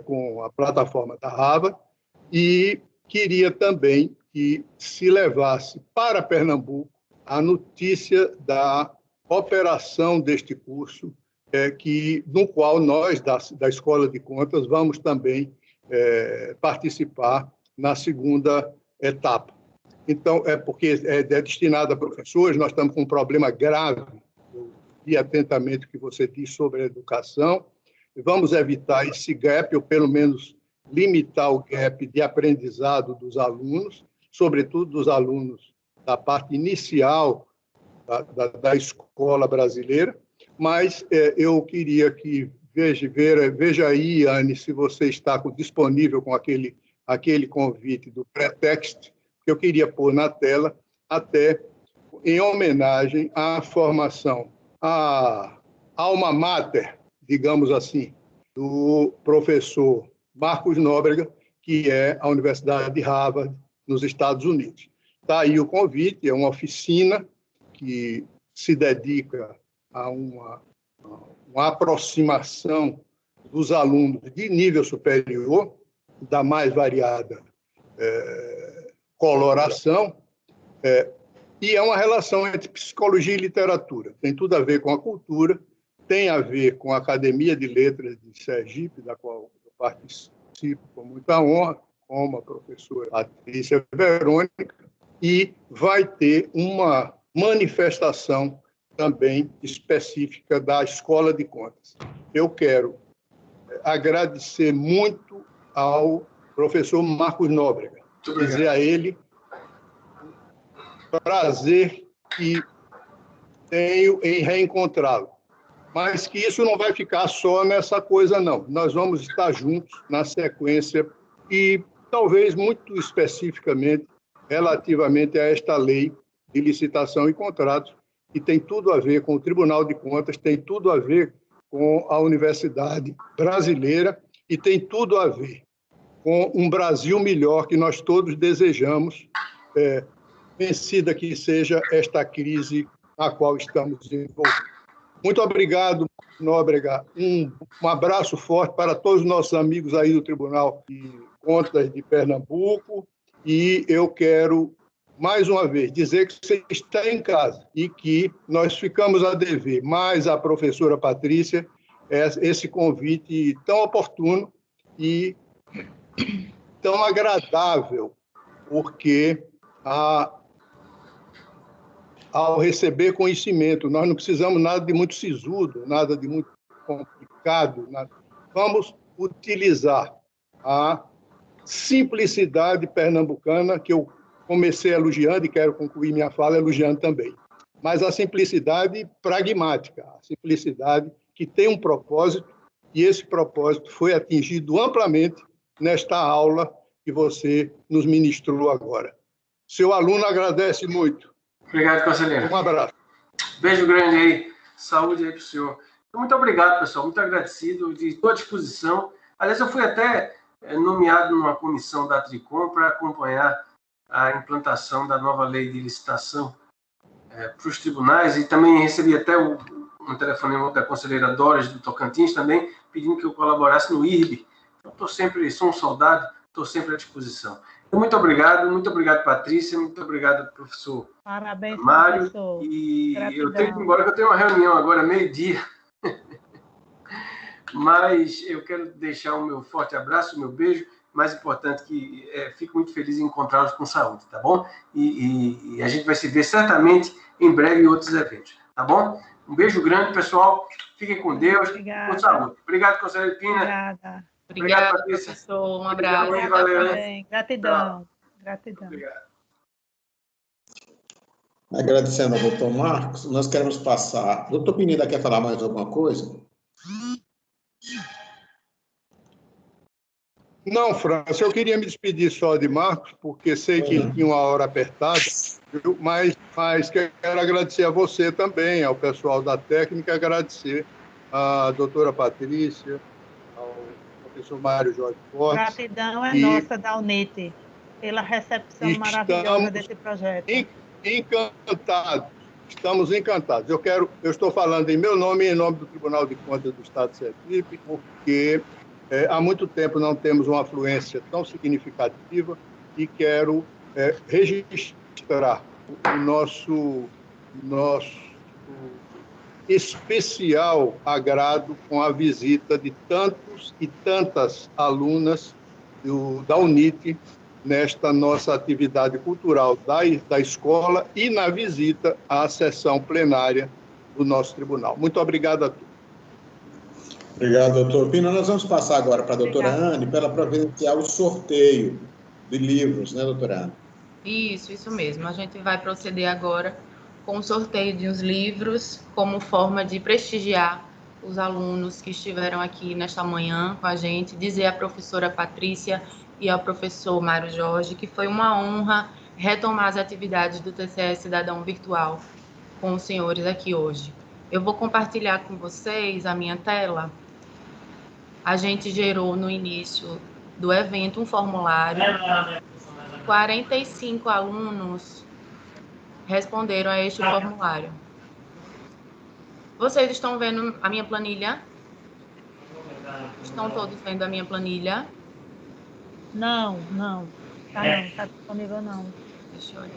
com a plataforma da Harvard, e queria também que se levasse para Pernambuco a notícia da operação deste curso, no qual nós, da Escola de Contas, vamos também participar na segunda etapa. Então, porque é destinado a professores, nós estamos com um problema grave, eu vi atentamente o que você disse sobre a educação, e vamos evitar esse gap, ou pelo menos limitar o gap de aprendizado dos alunos, sobretudo dos alunos da parte inicial da escola brasileira, mas eu queria que veja aí, Anne, se você está disponível com aquele convite do Pretext, que eu queria pôr na tela, até em homenagem à formação, à alma mater, digamos assim, do professor Marcos Nóbrega, que é a Universidade de Harvard, nos Estados Unidos. Está aí o convite, é uma oficina que se dedica a uma aproximação dos alunos de nível superior, da mais variada coloração, e é uma relação entre psicologia e literatura. Tem tudo a ver com a cultura, tem a ver com a Academia de Letras de Sergipe, da qual eu participo com muita honra, como a professora Patrícia Verônica, e vai ter uma manifestação também específica da Escola de Contas. Eu quero agradecer muito ao professor Marcos Nóbrega, dizer a ele prazer que tenho em reencontrá-lo, mas que isso não vai ficar só nessa coisa, não. Nós vamos estar juntos na sequência e talvez muito especificamente relativamente a esta lei de licitação e contratos, que tem tudo a ver com o Tribunal de Contas, tem tudo a ver com a Universidade Brasileira e tem tudo a ver com um Brasil melhor que nós todos desejamos, vencida que seja esta crise a qual estamos envolvidos. Muito obrigado, Nóbrega. Um abraço forte para todos os nossos amigos aí do Tribunal de Contas de Pernambuco, e eu quero, mais uma vez, dizer que você está em casa e que nós ficamos a dever, mais à professora Patrícia, esse convite tão oportuno e tão agradável, porque ao receber conhecimento, nós não precisamos nada de muito sisudo, nada de muito complicado, nada. Vamos utilizar a simplicidade pernambucana, que eu comecei elogiando e quero concluir minha fala elogiando também, mas a simplicidade pragmática, a simplicidade que tem um propósito, e esse propósito foi atingido amplamente nesta aula que você nos ministrou agora. Seu aluno agradece muito. Obrigado, conselheiro. Um abraço. Beijo grande aí. Saúde aí para o senhor. Muito obrigado, pessoal. Muito agradecido. Estou à disposição. Aliás, eu fui até nomeado numa comissão da Tricom para acompanhar a implantação da nova lei de licitação para os tribunais, e também recebi até um telefonema da conselheira Doras do Tocantins também, pedindo que eu colaborasse no IRB. Então, sou um soldado, estou sempre à disposição. Então, muito obrigado, Patrícia, muito obrigado, professor Parabéns, Mário. professor. E Gratidão. eu tenho que ir embora, que eu tenho uma reunião agora, meio-dia. Mas eu quero deixar o meu forte abraço, o meu beijo. Mais importante que fico muito feliz em encontrá-los com saúde, tá bom? E a gente vai se ver certamente em breve em outros eventos, tá bom? Um beijo grande, pessoal. Fiquem com Deus. Obrigada. Com saúde. Obrigado, conselheiro Pina. Obrigada. Obrigada, professor. Um abraço. Valeu. Gratidão. Gratidão. Obrigado. Agradecendo ao doutor Marcos, nós queremos passar... Doutor Pineda, quer falar mais alguma coisa? Não, França, eu queria me despedir só de Marcos, porque sei que tinha uma hora apertada, viu? Mas quero agradecer a você também, ao pessoal da técnica, agradecer à doutora Patrícia, ao professor Mário Jorge Fortes. Gratidão é nossa da UNIT, pela recepção maravilhosa desse projeto. Estamos encantados. Eu estou falando em meu nome e em nome do Tribunal de Contas do Estado de Sergipe, porque há muito tempo não temos uma afluência tão significativa e quero registrar o nosso especial agrado com a visita de tantos e tantas alunas da UNIT nesta nossa atividade cultural da escola e na visita à sessão plenária do nosso tribunal. Muito obrigado a todos. Obrigado, doutor Pina. Nós vamos passar agora para a doutora Anne, para ela providenciar o sorteio de livros, né, doutora Anne? Isso mesmo. A gente vai proceder agora com o sorteio de uns livros, como forma de prestigiar os alunos que estiveram aqui nesta manhã com a gente, dizer à professora Patrícia e ao professor Mário Jorge que foi uma honra retomar as atividades do TCE Cidadão Virtual com os senhores aqui hoje. Eu vou compartilhar com vocês a minha tela. A gente gerou no início do evento um formulário. 45 alunos responderam a este formulário. Vocês estão vendo a minha planilha? Estão todos vendo a minha planilha? Não. Tá disponível não. Deixa eu olhar.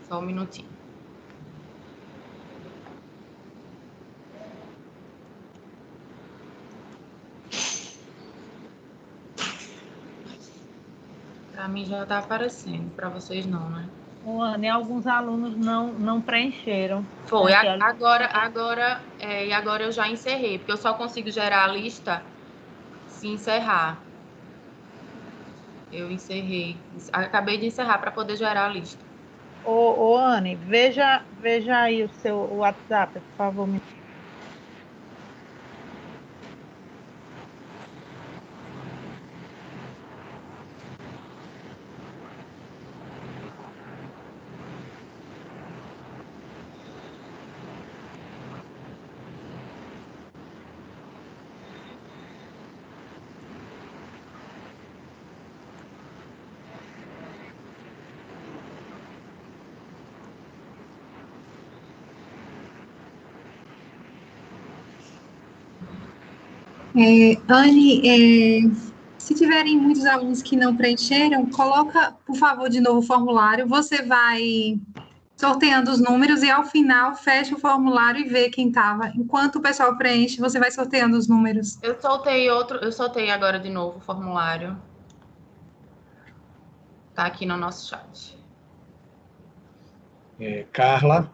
Só um minutinho. Para mim já está aparecendo, para vocês não, né? Anne, alguns alunos não preencheram. Foi, agora eu já encerrei, porque eu só consigo gerar a lista se encerrar. Eu encerrei, acabei de encerrar para poder gerar a lista. Anne, veja aí o seu WhatsApp, por favor. Anne, se tiverem muitos alunos que não preencheram, coloca, por favor, de novo o formulário. Você vai sorteando os números e, ao final, fecha o formulário e vê quem estava. Enquanto o pessoal preenche, você vai sorteando os números. Eu soltei agora de novo o formulário. Tá aqui no nosso chat. Carla?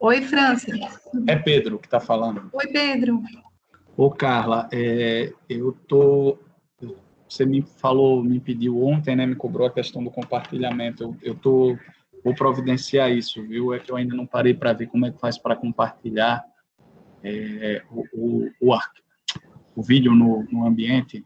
Oi, França. É Pedro que está falando. Oi, Pedro. Ô, Carla, você me pediu ontem, né, me cobrou a questão do compartilhamento. Vou providenciar isso, viu? É que eu ainda não parei para ver como é que faz para compartilhar o vídeo no ambiente,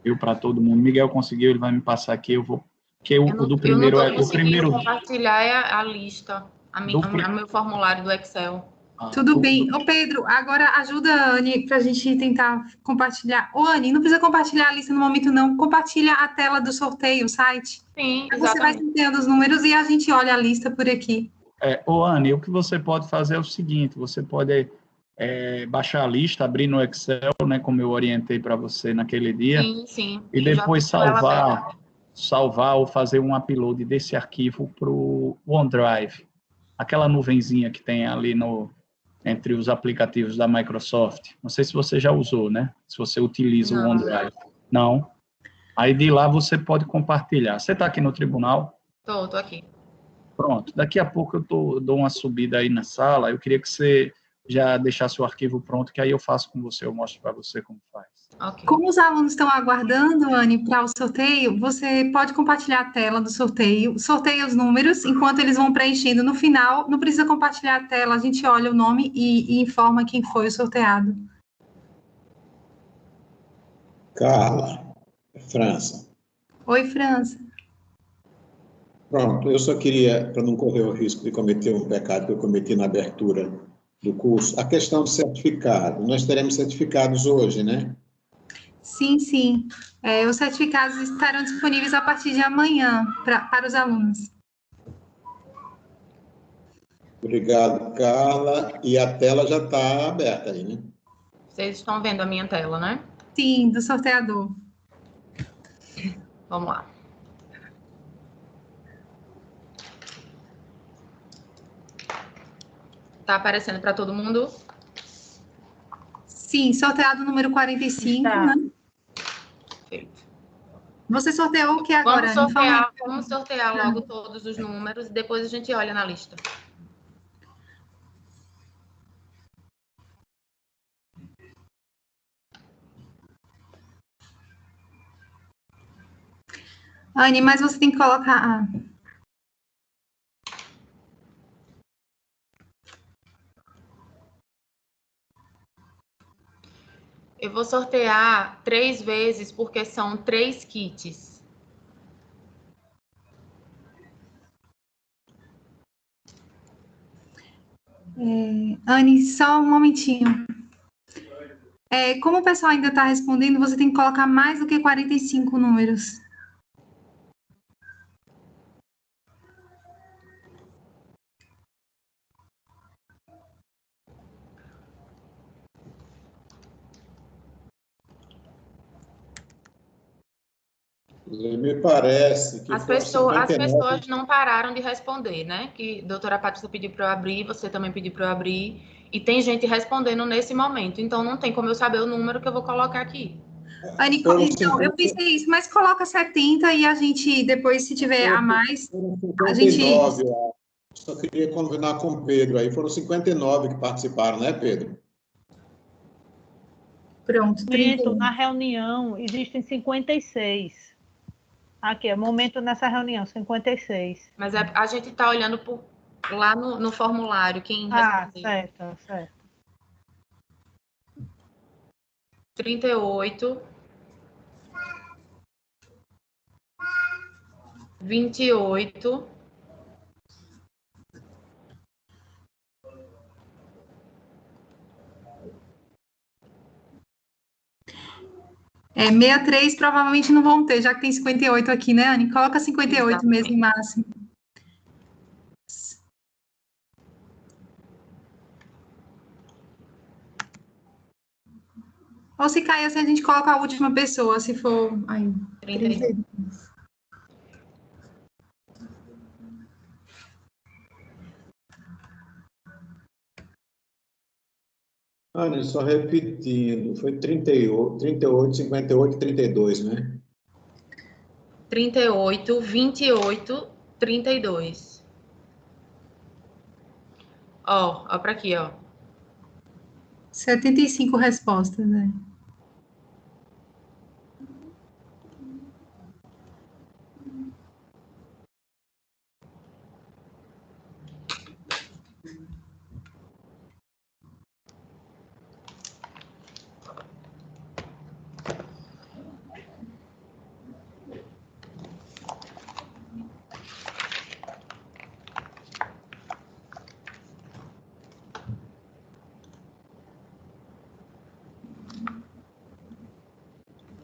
viu, para todo mundo. Miguel conseguiu, ele vai me passar aqui, eu vou que o do primeiro eu não o primeiro compartilhar a lista, meu formulário do Excel. Tudo bem. Ô, Pedro, agora ajuda a Anne para a gente tentar compartilhar. Ô, Anne, não precisa compartilhar a lista no momento, não. Compartilha a tela do sorteio, o site. Sim, aí você vai entendendo os números e a gente olha a lista por aqui. Ô, Anne, o que você pode fazer é o seguinte, você pode baixar a lista, abrir no Excel, né, como eu orientei para você naquele dia, sim. E depois salvar ou fazer um upload desse arquivo para o OneDrive, aquela nuvenzinha que tem ali entre os aplicativos da Microsoft. Não sei se você já usou, né? Se você utiliza o OneDrive. Não? Aí de lá você pode compartilhar. Você está aqui no tribunal? Tô aqui. Pronto. Daqui a pouco eu dou uma subida aí na sala. Eu queria que você já deixasse o arquivo pronto, que aí eu faço com você, eu mostro para você como faz. Okay. Como os alunos estão aguardando, Anne, para o sorteio, você pode compartilhar a tela do sorteio, sorteia os números, enquanto eles vão preenchendo. No final, não precisa compartilhar a tela, a gente olha o nome e informa quem foi o sorteado. Carla, França. Oi, França. Pronto, eu só queria, para não correr o risco de cometer um pecado que eu cometi na abertura do curso, a questão do certificado. Nós teremos certificados hoje, né? Sim. Os certificados estarão disponíveis a partir de amanhã para os alunos. Obrigado, Carla. E a tela já está aberta aí, né? Vocês estão vendo a minha tela, né? Sim, do sorteador. Vamos lá. Tá aparecendo para todo mundo? Sim, sorteado número 45, né? Perfeito. Você sorteou o que agora? Vamos sortear logo todos os números e depois a gente olha na lista. Anne, mas você tem que colocar... Eu vou sortear 3 vezes, porque são 3 kits. Anne, só um momentinho. Como o pessoal ainda está respondendo, você tem que colocar mais do que 45 números. Me parece que as pessoas não pararam de responder, né? Que a doutora Patrícia pediu para eu abrir, você também pediu para eu abrir, e tem gente respondendo nesse momento, então não tem como eu saber o número que eu vou colocar aqui. Anne, então, eu pensei isso, mas coloca 70 e a gente, depois, se tiver a mais, a gente... Só queria combinar com o Pedro, aí foram 59 que participaram, né, Pedro? Pronto, 31. Na reunião existem 56. Aqui, momento nessa reunião, 56. Mas a gente está olhando lá no formulário, quem respondeu. Certo. 38. 28. 63 provavelmente não vão ter, já que tem 58 aqui, né, Anne? Coloca 58 Exatamente. mesmo, máximo. Ou se cair, assim, a gente coloca a última pessoa, se for... Aí, 31. Anne, só repetindo, foi 38, 58, 32, né? 38, 28, 32. Ó para aqui, ó. 75 respostas, né?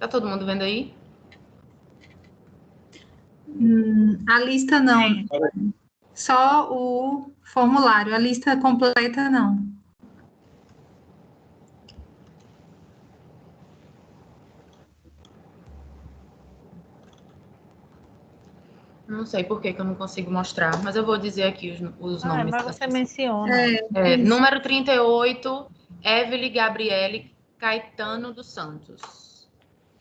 Tá todo mundo vendo aí? A lista não. Só o formulário. A lista completa não. Não sei por que eu não consigo mostrar, mas eu vou dizer aqui os nomes. Mas você menciona. Número 38, Evelyn Gabriele Caetano dos Santos.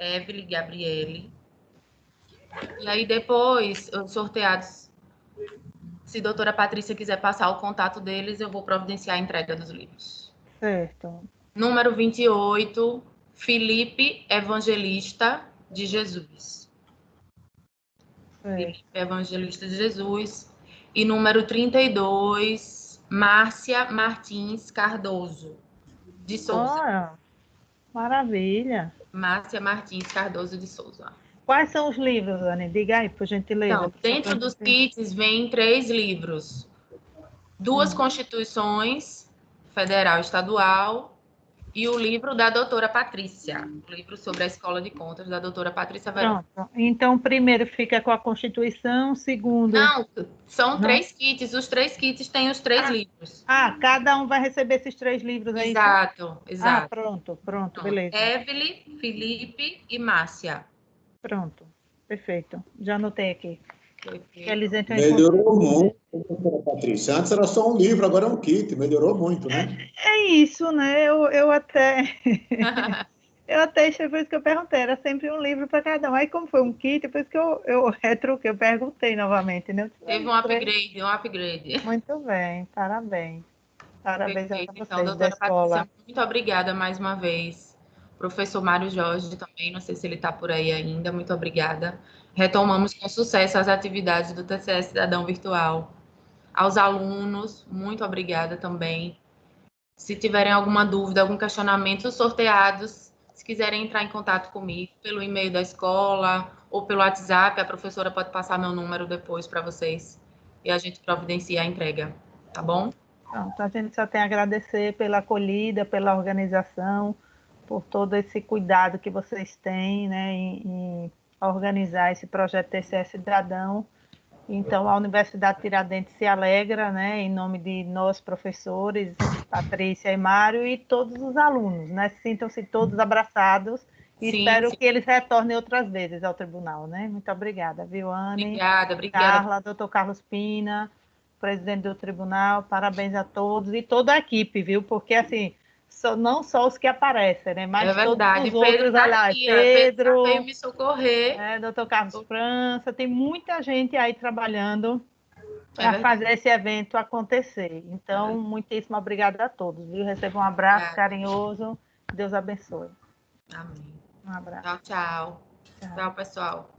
Evelyn Gabriele. E aí depois, os sorteados, se a doutora Patrícia quiser passar o contato deles, eu vou providenciar a entrega dos livros. Certo. Número 28, Felipe Evangelista de Jesus. Felipe Evangelista de Jesus. E número 32, Márcia Martins Cardoso de Souza. Olha, maravilha. Márcia Martins Cardoso de Souza. Quais são os livros, Anne? Diga aí, por gentileza. Então, dentro dos kits vem 3 livros. 2 Constituições, Federal e Estadual, e o livro da doutora Patrícia. O livro sobre a Escola de Contas da doutora Patrícia Verão. Pronto. Então, primeiro fica com a Constituição, segundo... Não, são 3 kits. Os 3 kits têm os 3 livros. Cada um vai receber esses 3 livros aí? Exato. Pronto, beleza. Evelyn, Felipe e Márcia. Pronto, perfeito. Já anotei aqui. Eles entram Melhorou muito, doutora Patrícia. Antes era só um livro, agora é um kit. Melhorou muito, né? É isso, né? Eu até... eu até achei, por isso que eu perguntei, era sempre um livro para cada um. Aí, como foi um kit, por isso que eu retruquei, eu perguntei novamente, né? Teve um upgrade. Muito bem, parabéns. Parabéns a vocês então, doutora da escola. Patrícia, muito obrigada mais uma vez. Professor Mário Jorge também, não sei se ele está por aí ainda, muito obrigada. Retomamos com sucesso as atividades do TCE Cidadão Virtual. Aos alunos, muito obrigada também. Se tiverem alguma dúvida, algum questionamento, os sorteados, se quiserem entrar em contato comigo pelo e-mail da escola ou pelo WhatsApp, a professora pode passar meu número depois para vocês e a gente providencia a entrega, tá bom? Então, a gente só tem a agradecer pela acolhida, pela organização, por todo esse cuidado que vocês têm, né, em organizar esse projeto TCE Cidadão. Então, a Universidade Tiradentes se alegra, né, em nome de nós, professores, Patrícia e Mário, e todos os alunos, né, sintam-se todos abraçados e espero que eles retornem outras vezes ao tribunal, né? Muito obrigada, viu, Anne? Obrigada. Carla, doutor Carlos Pina, presidente do tribunal, parabéns a todos e toda a equipe, viu? Porque, assim, não só os que aparecem, né? Mas todos os outros, olha lá, Pedro veio me socorrer. Doutor Carlos França, tem muita gente aí trabalhando para fazer esse evento acontecer. Então, muitíssimo obrigada a todos, viu? Receba um abraço carinhoso, Deus abençoe. Amém. Um abraço. Tchau, pessoal.